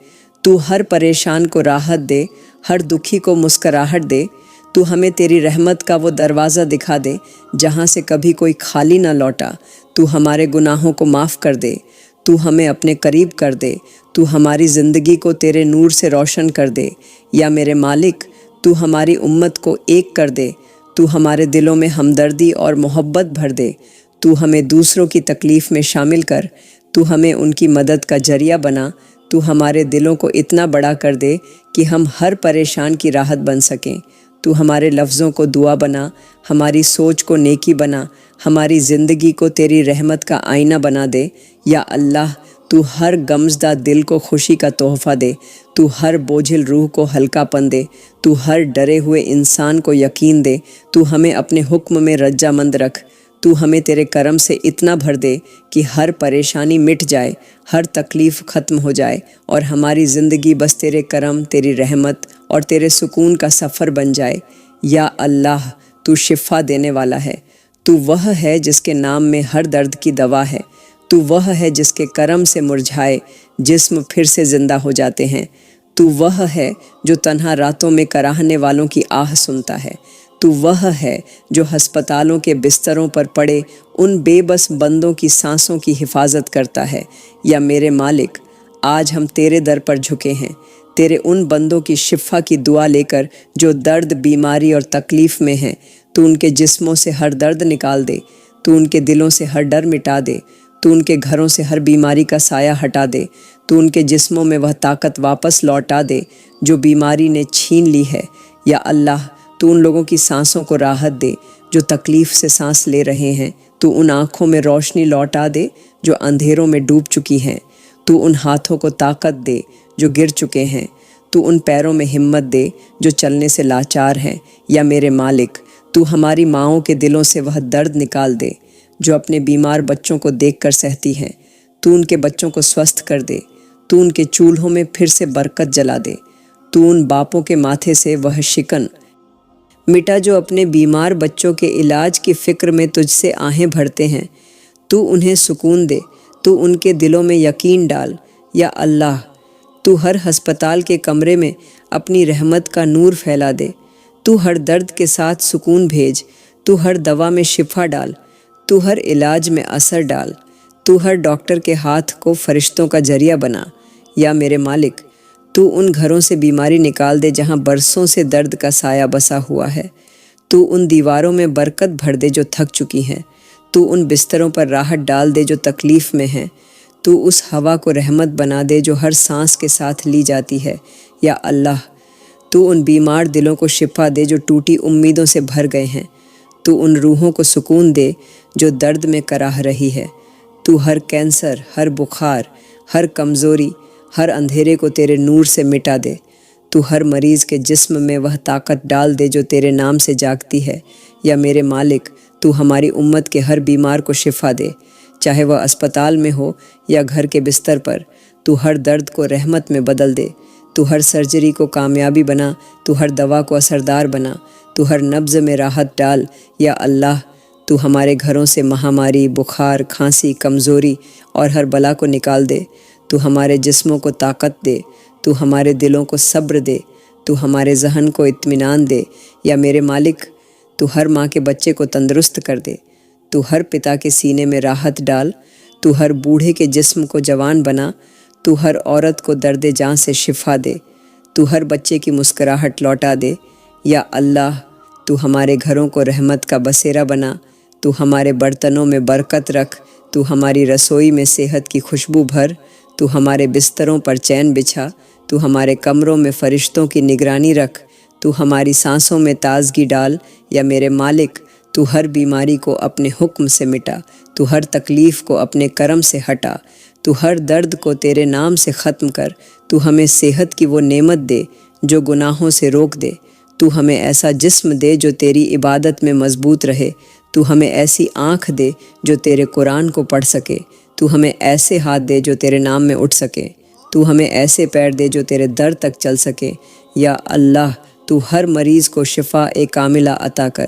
تو ہر پریشان کو راحت دے، ہر دکھی کو مسکراہٹ دے، تو ہمیں تیری رحمت کا وہ دروازہ دکھا دے جہاں سے کبھی کوئی خالی نہ لوٹا، تو ہمارے گناہوں کو معاف کر دے، تو ہمیں اپنے قریب کر دے، تو ہماری زندگی کو تیرے نور سے روشن کر دے۔ یا میرے مالک، تو ہماری امت کو ایک کر دے، تو ہمارے دلوں میں ہمدردی اور محبت بھر دے، تو ہمیں دوسروں کی تکلیف میں شامل کر، تو ہمیں ان کی مدد کا ذریعہ بنا، تو ہمارے دلوں کو اتنا بڑا کر دے کہ ہم ہر پریشان کی راحت بن سکیں، تو ہمارے لفظوں کو دعا بنا، ہماری سوچ کو نیکی بنا، ہماری زندگی کو تیری رحمت کا آئینہ بنا دے۔ یا اللہ، تو ہر غمزدہ دل کو خوشی کا تحفہ دے، تو ہر بوجھل روح کو ہلکا پن دے، تو ہر ڈرے ہوئے انسان کو یقین دے، تو ہمیں اپنے حکم میں رجا مند رکھ، تو ہمیں تیرے کرم سے اتنا بھر دے کہ ہر پریشانی مٹ جائے، ہر تکلیف ختم ہو جائے، اور ہماری زندگی بس تیرے کرم، تیری رحمت اور تیرے سکون کا سفر بن جائے۔ یا اللہ، تو شفا دینے والا ہے، تو وہ ہے جس کے نام میں ہر درد کی دوا ہے، تو وہ ہے جس کے کرم سے مرجھائے جسم پھر سے زندہ ہو جاتے ہیں، تو وہ ہے جو تنہا راتوں میں کراہنے والوں کی آہ سنتا ہے، تو وہ ہے جو ہسپتالوں کے بستروں پر پڑے ان بے بس بندوں کی سانسوں کی حفاظت کرتا ہے۔ یا میرے مالک، آج ہم تیرے در پر جھکے ہیں، تیرے ان بندوں کی شفا کی دعا لے کر جو درد، بیماری اور تکلیف میں ہیں، تو ان کے جسموں سے ہر درد نکال دے، تو ان کے دلوں سے ہر ڈر مٹا دے، تو ان کے گھروں سے ہر بیماری کا سایہ ہٹا دے، تو ان کے جسموں میں وہ طاقت واپس لوٹا دے جو بیماری نے چھین لی ہے۔ یا اللہ، تو ان لوگوں کی سانسوں کو راحت دے جو تکلیف سے سانس لے رہے ہیں، تو ان آنکھوں میں روشنی لوٹا دے جو اندھیروں میں ڈوب چکی ہیں، تو ان ہاتھوں کو طاقت دے جو گر چکے ہیں، تو ان پیروں میں ہمت دے جو چلنے سے لاچار ہیں۔ یا میرے مالک، تو ہماری ماؤں کے دلوں سے وہ درد نکال دے جو اپنے بیمار بچوں کو دیکھ کر سہتی ہیں، تو ان کے بچوں کو سوستھ کر دے، تو ان کے چولہوں میں پھر سے برکت جلا دے، تو ان باپوں کے ماتھے سے وہ شکن مٹا جو اپنے بیمار بچوں کے علاج کی فکر میں تجھ سے آہیں بھرتے ہیں، تو انہیں سکون دے، تو ان کے دلوں میں یقین ڈال۔ یا اللہ، تو ہر ہسپتال کے کمرے میں اپنی رحمت کا نور پھیلا دے، تو ہر درد کے ساتھ سکون بھیج، تو ہر دوا میں شفا ڈال، تو ہر علاج میں اثر ڈال، تو ہر ڈاکٹر کے ہاتھ کو فرشتوں کا ذریعہ بنا۔ یا میرے مالک، تو ان گھروں سے بیماری نکال دے جہاں برسوں سے درد کا سایہ بسا ہوا ہے، تو ان دیواروں میں برکت بھر دے جو تھک چکی ہیں، تو ان بستروں پر راحت ڈال دے جو تکلیف میں ہیں، تو اس ہوا کو رحمت بنا دے جو ہر سانس کے ساتھ لی جاتی ہے۔ یا اللہ، تو ان بیمار دلوں کو شفا دے جو ٹوٹی امیدوں سے بھر گئے ہیں، تو ان روحوں کو سکون دے جو درد میں کراہ رہی ہے، تو ہر کینسر، ہر بخار، ہر کمزوری، ہر اندھیرے کو تیرے نور سے مٹا دے، تو ہر مریض کے جسم میں وہ طاقت ڈال دے جو تیرے نام سے جاگتی ہے۔ یا میرے مالک، تو ہماری امت کے ہر بیمار کو شفا دے، چاہے وہ اسپتال میں ہو یا گھر کے بستر پر، تو ہر درد کو رحمت میں بدل دے، تو ہر سرجری کو کامیابی بنا، تو ہر دوا کو اثردار بنا، تو ہر نبض میں راحت ڈال۔ یا اللہ، تو ہمارے گھروں سے مہاماری، بخار، کھانسی، کمزوری اور ہر بلا کو نکال دے، تو ہمارے جسموں کو طاقت دے، تو ہمارے دلوں کو صبر دے، تو ہمارے ذہن کو اطمینان دے۔ یا میرے مالک، تو ہر ماں کے بچے کو تندرست کر دے، تو ہر پتا کے سینے میں راحت ڈال، تو ہر بوڑھے کے جسم کو جوان بنا، تو ہر عورت کو درد جاں سے شفا دے، تو ہر بچے کی مسکراہٹ لوٹا دے۔ یا اللہ، تو ہمارے گھروں کو رحمت کا بسیرا بنا، تو ہمارے برتنوں میں برکت رکھ، تو ہماری رسوئی میں صحت کی خوشبو بھر، تو ہمارے بستروں پر چین بچھا، تو ہمارے کمروں میں فرشتوں کی نگرانی رکھ، تو ہماری سانسوں میں تازگی ڈال۔ یا میرے مالک، تو ہر بیماری کو اپنے حکم سے مٹا، تو ہر تکلیف کو اپنے کرم سے ہٹا، تو ہر درد کو تیرے نام سے ختم کر، تو ہمیں صحت کی وہ نعمت دے جو گناہوں سے روک دے، تو ہمیں ایسا جسم دے جو تیری عبادت میں مضبوط رہے، تو ہمیں ایسی آنکھ دے جو تیرے قرآن کو پڑھ سکے، تو ہمیں ایسے ہاتھ دے جو تیرے نام میں اٹھ سکے، تو ہمیں ایسے پیر دے جو تیرے در تک چل سکے۔ یا اللہ، تو ہر مریض کو شفا کاملہ عطا کر،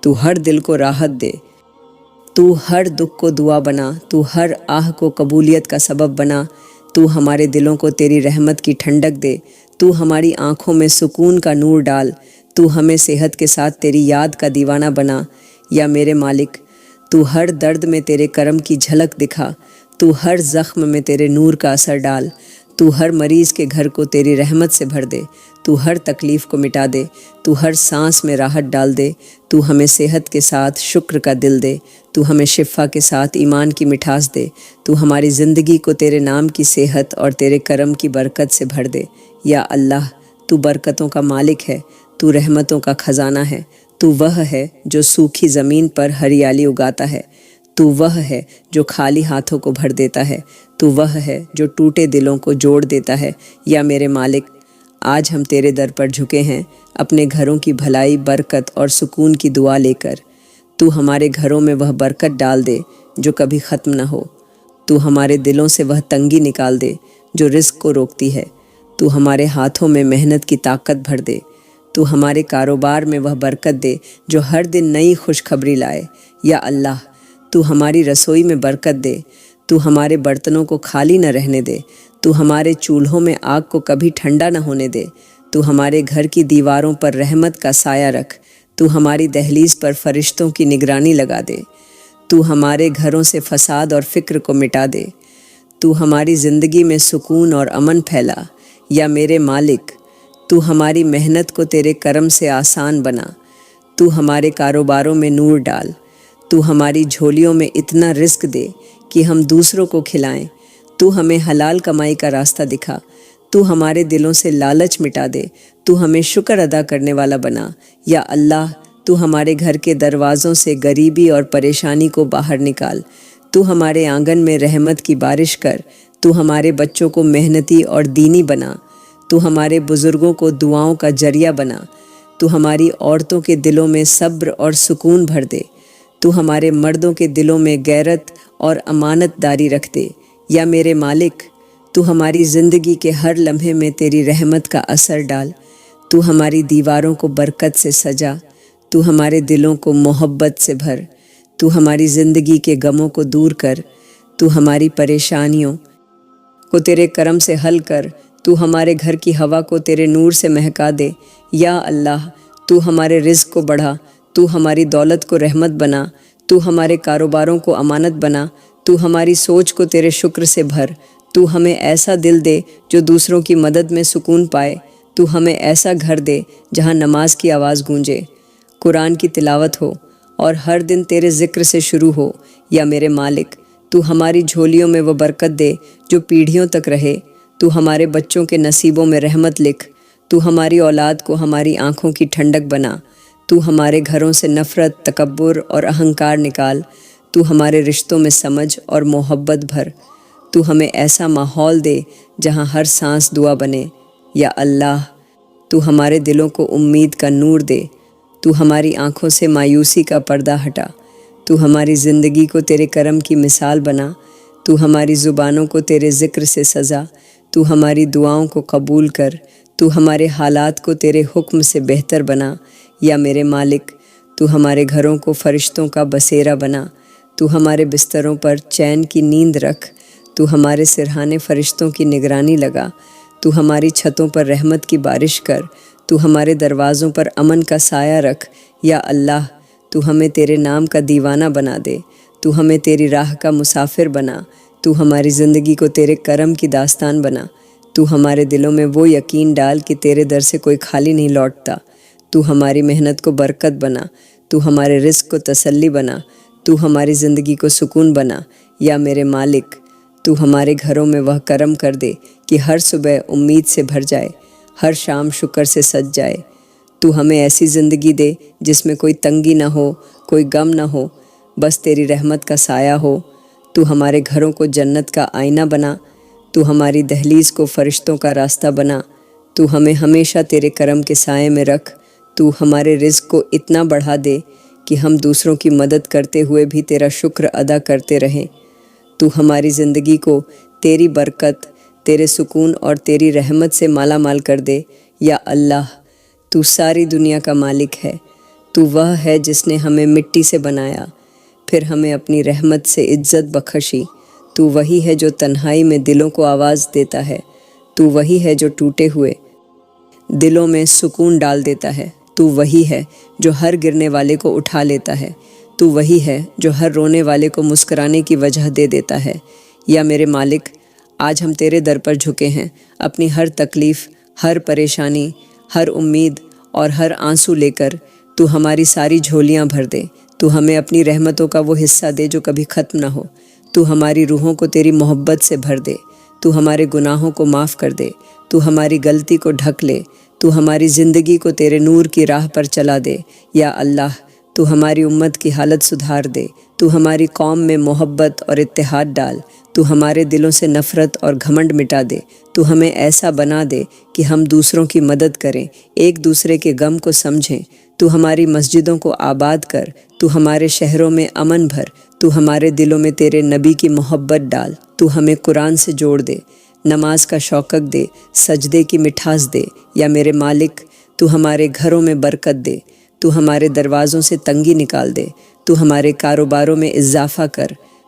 تو ہر دل کو راحت دے، تو ہر دکھ کو دعا بنا، تو ہر آہ کو قبولیت کا سبب بنا، تو ہمارے دلوں کو تیری رحمت کی ٹھنڈک دے، تو ہماری آنکھوں میں سکون کا نور ڈال، تو ہمیں صحت کے ساتھ تیری یاد کا دیوانہ بنا۔ یا میرے مالک، تو ہر درد میں تیرے کرم کی جھلک دکھا، تو ہر زخم میں تیرے نور کا اثر ڈال، تو ہر مریض کے گھر کو تیری رحمت سے بھر دے، تو ہر تکلیف کو مٹا دے، تو ہر سانس میں راحت ڈال دے، تو ہمیں صحت کے ساتھ شکر کا دل دے، تو ہمیں شفا کے ساتھ ایمان کی مٹھاس دے، تو ہماری زندگی کو تیرے نام کی صحت اور تیرے کرم کی برکت سے بھر دے۔ یا اللہ، تو برکتوں کا مالک ہے، تو رحمتوں کا خزانہ ہے، تو وہ ہے جو سوکھی زمین پر ہریالی اگاتا ہے، تو وہ ہے جو خالی ہاتھوں کو بھر دیتا ہے، تو وہ ہے جو ٹوٹے دلوں کو جوڑ دیتا ہے۔ یا میرے مالک، آج ہم تیرے در پر جھکے ہیں اپنے گھروں کی بھلائی، برکت اور سکون کی دعا لے کر۔ تو ہمارے گھروں میں وہ برکت ڈال دے جو کبھی ختم نہ ہو، تو ہمارے دلوں سے وہ تنگی نکال دے جو رزق کو روکتی ہے، تو ہمارے ہاتھوں میں محنت کی طاقت بھر دے، تو ہمارے کاروبار میں وہ برکت دے جو ہر دن نئی خوشخبری لائے۔ یا اللہ، تو ہماری رسوئی میں برکت دے، تو ہمارے برتنوں کو خالی نہ رہنے دے، تو ہمارے چولہوں میں آگ کو کبھی ٹھنڈا نہ ہونے دے، تو ہمارے گھر کی دیواروں پر رحمت کا سایہ رکھ، تو ہماری دہلیز پر فرشتوں کی نگرانی لگا دے، تو ہمارے گھروں سے فساد اور فکر کو مٹا دے، تو ہماری زندگی میں سکون اور امن پھیلا۔ یا میرے مالک، تو ہماری محنت کو تیرے کرم سے آسان بنا، تو ہمارے کاروباروں میں نور ڈال، تو ہماری جھولیوں میں اتنا رزق دے کہ ہم دوسروں کو کھلائیں۔ تو ہمیں حلال کمائی کا راستہ دکھا، تو ہمارے دلوں سے لالچ مٹا دے، تو ہمیں شکر ادا کرنے والا بنا۔ یا اللہ، تو ہمارے گھر کے دروازوں سے غریبی اور پریشانی کو باہر نکال، تو ہمارے آنگن میں رحمت کی بارش کر، تو ہمارے بچوں کو محنتی اور دینی بنا، تو ہمارے بزرگوں کو دعاؤں کا ذریعہ بنا، تو ہماری عورتوں کے دلوں میں صبر اور سکون بھر دے، تو ہمارے مردوں کے دلوں میں غیرت اور امانت داری رکھ دے۔ یا میرے مالک، تو ہماری زندگی کے ہر لمحے میں تیری رحمت کا اثر ڈال، تو ہماری دیواروں کو برکت سے سجا، تو ہمارے دلوں کو محبت سے بھر، تو ہماری زندگی کے غموں کو دور کر، تو ہماری پریشانیوں کو تیرے کرم سے حل کر، تو ہمارے گھر کی ہوا کو تیرے نور سے مہکا دے۔ یا اللہ، تو ہمارے رزق کو بڑھا، تو ہماری دولت کو رحمت بنا، تو ہمارے کاروباروں کو امانت بنا، تو ہماری سوچ کو تیرے شکر سے بھر، تو ہمیں ایسا دل دے جو دوسروں کی مدد میں سکون پائے، تو ہمیں ایسا گھر دے جہاں نماز کی آواز گونجے، قرآن کی تلاوت ہو اور ہر دن تیرے ذکر سے شروع ہو۔ یا میرے مالک، تو ہماری جھولیوں میں وہ برکت دے جو پیڑھیوں تک رہے، تو ہمارے بچوں کے نصیبوں میں رحمت لکھ، تو ہماری اولاد کو ہماری آنکھوں کی ٹھنڈک بنا، تو ہمارے گھروں سے نفرت، تکبر اور اہنکار نکال، تو ہمارے رشتوں میں سمجھ اور محبت بھر، تو ہمیں ایسا ماحول دے جہاں ہر سانس دعا بنے۔ یا اللہ، تو ہمارے دلوں کو امید کا نور دے، تو ہماری آنکھوں سے مایوسی کا پردہ ہٹا، تو ہماری زندگی کو تیرے کرم کی مثال بنا، تو ہماری زبانوں کو تیرے ذکر سے سزا، تو ہماری دعاؤں کو قبول کر، تو ہمارے حالات کو تیرے حکم سے بہتر بنا۔ یا میرے مالک، تو ہمارے گھروں کو فرشتوں کا بسیرا بنا، تو ہمارے بستروں پر چین کی نیند رکھ، تو ہمارے سرہانے فرشتوں کی نگرانی لگا، تو ہماری چھتوں پر رحمت کی بارش کر، تو ہمارے دروازوں پر امن کا سایہ رکھ۔ یا اللہ، تو ہمیں تیرے نام کا دیوانہ بنا دے، تو ہمیں تیری راہ کا مسافر بنا، تو ہماری زندگی کو تیرے کرم کی داستان بنا، تو ہمارے دلوں میں وہ یقین ڈال کہ تیرے در سے کوئی خالی نہیں لوٹتا، تو ہماری محنت کو برکت بنا، تو ہمارے رزق کو تسلی بنا، تو ہماری زندگی کو سکون بنا۔ یا میرے مالک، تو ہمارے گھروں میں وہ کرم کر دے کہ ہر صبح امید سے بھر جائے، ہر شام شکر سے سج جائے، تو ہمیں ایسی زندگی دے جس میں کوئی تنگی نہ ہو، کوئی غم نہ ہو، بس تیری رحمت کا سایہ ہو، تو ہمارے گھروں کو جنت کا آئینہ بنا، تو ہماری دہلیز کو فرشتوں کا راستہ بنا، تو ہمیں ہمیشہ تیرے کرم کے سائے میں رکھ، تو ہمارے رزق کو اتنا بڑھا دے کہ ہم دوسروں کی مدد کرتے ہوئے بھی تیرا شکر ادا کرتے رہیں، تو ہماری زندگی کو تیری برکت، تیرے سکون اور تیری رحمت سے مالا مال کر دے۔ یا اللہ، تو ساری دنیا کا مالک ہے، تو وہ ہے جس نے ہمیں مٹی سے بنایا، پھر ہمیں اپنی رحمت سے عزت بخشی، تو وہی ہے جو تنہائی میں دلوں کو آواز دیتا ہے، تو وہی ہے جو ٹوٹے ہوئے دلوں میں سکون ڈال دیتا ہے، تو وہی ہے جو ہر گرنے والے کو اٹھا لیتا ہے، تو وہی ہے جو ہر رونے والے کو مسکرانے کی وجہ دے دیتا ہے۔ یا میرے مالک، آج ہم تیرے در پر جھکے ہیں، اپنی ہر تکلیف، ہر پریشانی، ہر امید اور ہر آنسو لے کر، تو ہماری ساری جھولیاں بھر دے، تو ہمیں اپنی رحمتوں کا وہ حصہ دے جو کبھی ختم نہ ہو، تو ہماری روحوں کو تیری محبت سے بھر دے، تو ہمارے گناہوں کو معاف کر دے، تو ہماری غلطی کو ڈھک لے، تو ہماری زندگی کو تیرے نور کی راہ پر چلا دے۔ یا اللہ، تو ہماری امت کی حالت سدھار دے، تو ہماری قوم میں محبت اور اتحاد ڈال، تو ہمارے دلوں سے نفرت اور گھمنڈ مٹا دے، تو ہمیں ایسا بنا دے کہ ہم دوسروں کی مدد کریں، ایک دوسرے کے غم کو سمجھیں، تو ہماری مسجدوں کو آباد کر، تو ہمارے شہروں میں امن بھر، تو ہمارے دلوں میں تیرے نبی کی محبت ڈال، تو ہمیں قرآن سے جوڑ دے، نماز کا شوقت دے، سجدے کی مٹھاس دے۔ یا میرے مالک، تو ہمارے گھروں میں برکت دے، تو ہمارے دروازوں سے تنگی نکال دے، تو ہمارے کاروباروں میں اضافہ کر،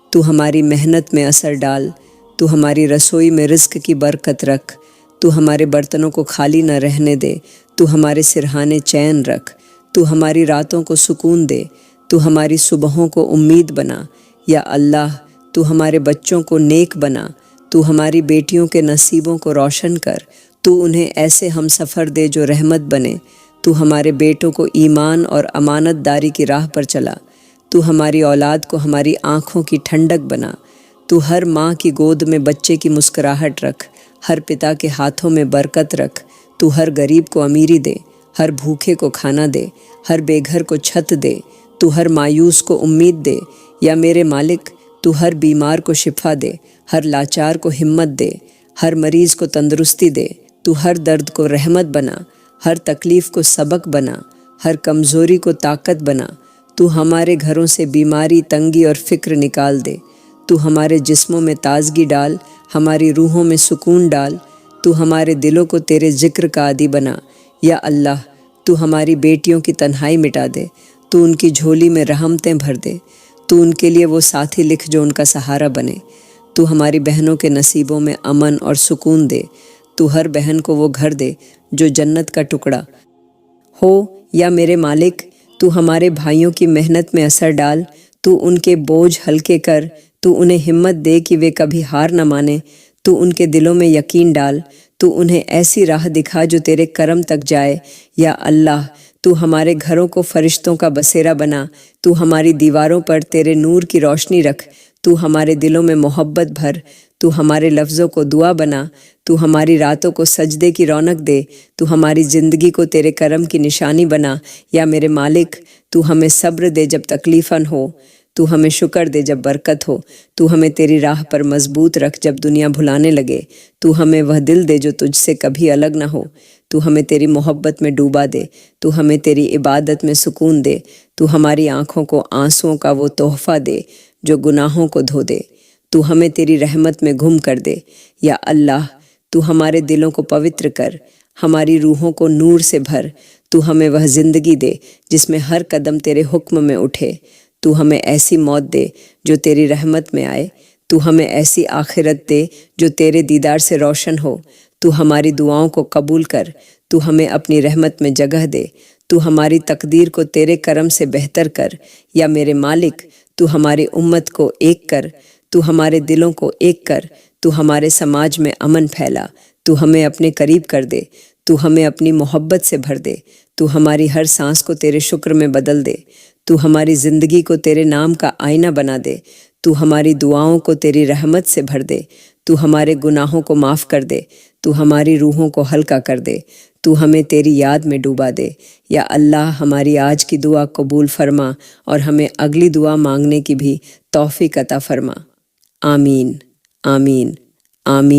تو ہماری محنت میں اثر ڈال، تو ہماری رسوئی میں رزق کی برکت رکھ، تو ہمارے برتنوں کو خالی نہ رہنے دے، تو ہمارے سرہانے چین رکھ، تو ہماری راتوں کو سکون دے، تو ہماری صبحوں کو امید بنا۔ یا اللہ، تو ہمارے بچوں کو نیک بنا، تو ہماری بیٹیوں کے نصیبوں کو روشن کر، تو انہیں ایسے ہم سفر دے جو رحمت بنے، تو ہمارے بیٹوں کو ایمان اور امانت داری کی راہ پر چلا، تو ہماری اولاد کو ہماری آنکھوں کی ٹھنڈک بنا، تو ہر ماں کی گود میں بچے کی مسکراہٹ رکھ، ہر پتا کے ہاتھوں میں برکت رکھ، تو ہر غریب کو امیری دے، ہر بھوکے کو کھانا دے، ہر بے گھر کو چھت دے، تو ہر مایوس کو امید دے، یا میرے مالک تو ہر بیمار کو شفا دے، ہر لاچار کو ہمت دے، ہر مریض کو تندرستی دے، تو ہر درد کو رحمت بنا، ہر تکلیف کو سبق بنا، ہر کمزوری کو طاقت بنا، تو ہمارے گھروں سے بیماری، تنگی اور فکر نکال دے، تو ہمارے جسموں میں تازگی ڈال، ہماری روحوں میں سکون ڈال، تو ہمارے دلوں کو تیرے ذکر کا عادی بنا، یا اللہ تو ہماری بیٹیوں کی تنہائی مٹا دے، تو ان کی جھولی میں رحمتیں بھر دے، تو ان کے لیے وہ ساتھی لکھ جو ان کا سہارا بنے، تو ہماری بہنوں کے نصیبوں میں امن اور سکون دے، تو ہر بہن کو وہ گھر دے جو جنت کا ٹکڑا ہو، یا میرے مالک تو ہمارے بھائیوں کی محنت میں اثر ڈال، تو ان کے بوجھ ہلکے کر، تو انہیں ہمت دے کہ وہ کبھی ہار نہ مانے، تو ان کے دلوں میں یقین ڈال، تو انہیں ایسی راہ دکھا جو تیرے کرم تک جائے، یا اللہ تو ہمارے گھروں کو فرشتوں کا بسیرا بنا، تو ہماری دیواروں پر تیرے نور کی روشنی رکھ، تو ہمارے دلوں میں محبت بھر، تو ہمارے لفظوں کو دعا بنا، تو ہماری راتوں کو سجدے کی رونق دے، تو ہماری زندگی کو تیرے کرم کی نشانی بنا، یا میرے مالک تو ہمیں صبر دے جب تکلیفاں ہو، تو ہمیں شکر دے جب برکت ہو، تو ہمیں تیری راہ پر مضبوط رکھ جب دنیا بھلانے لگے، تو ہمیں وہ دل دے جو تجھ سے کبھی الگ نہ ہو، تو ہمیں تیری محبت میں ڈوبا دے، تو ہمیں تیری عبادت میں سکون دے، تو ہماری آنکھوں کو آنسوؤں کا وہ تحفہ دے جو گناہوں کو دھو دے، تو ہمیں تیری رحمت میں گم کر دے، یا اللہ تو ہمارے دلوں کو پوتر کر، ہماری روحوں کو نور سے بھر، تو ہمیں وہ زندگی دے جس میں ہر قدم تیرے حکم میں اٹھے، تو ہمیں ایسی موت دے جو تیری رحمت میں آئے، تو ہمیں ایسی آخرت دے جو تیرے دیدار سے روشن ہو، تو ہماری دعاؤں کو قبول کر، تو ہمیں اپنی رحمت میں جگہ دے، تو ہماری تقدیر کو تیرے کرم سے بہتر کر، یا میرے مالک تو ہماری امت کو ایک کر، تو ہمارے دلوں کو ایک کر، تو ہمارے سماج میں امن پھیلا، تو ہمیں اپنے قریب کر دے، تو ہمیں اپنی محبت سے بھر دے، تو ہماری ہر سانس کو تیرے شکر میں بدل دے، تو ہماری زندگی کو تیرے نام کا آئینہ بنا دے، تو ہماری دعاؤں کو تیری رحمت سے بھر دے، تو ہمارے گناہوں کو معاف کر دے، تو ہماری روحوں کو ہلکا کر دے، تو ہمیں تیری یاد میں ڈوبا دے، یا اللہ ہماری آج کی دعا قبول فرما، اور ہمیں اگلی دعا مانگنے کی بھی توفیق عطا فرما۔ آمین آمین آمین۔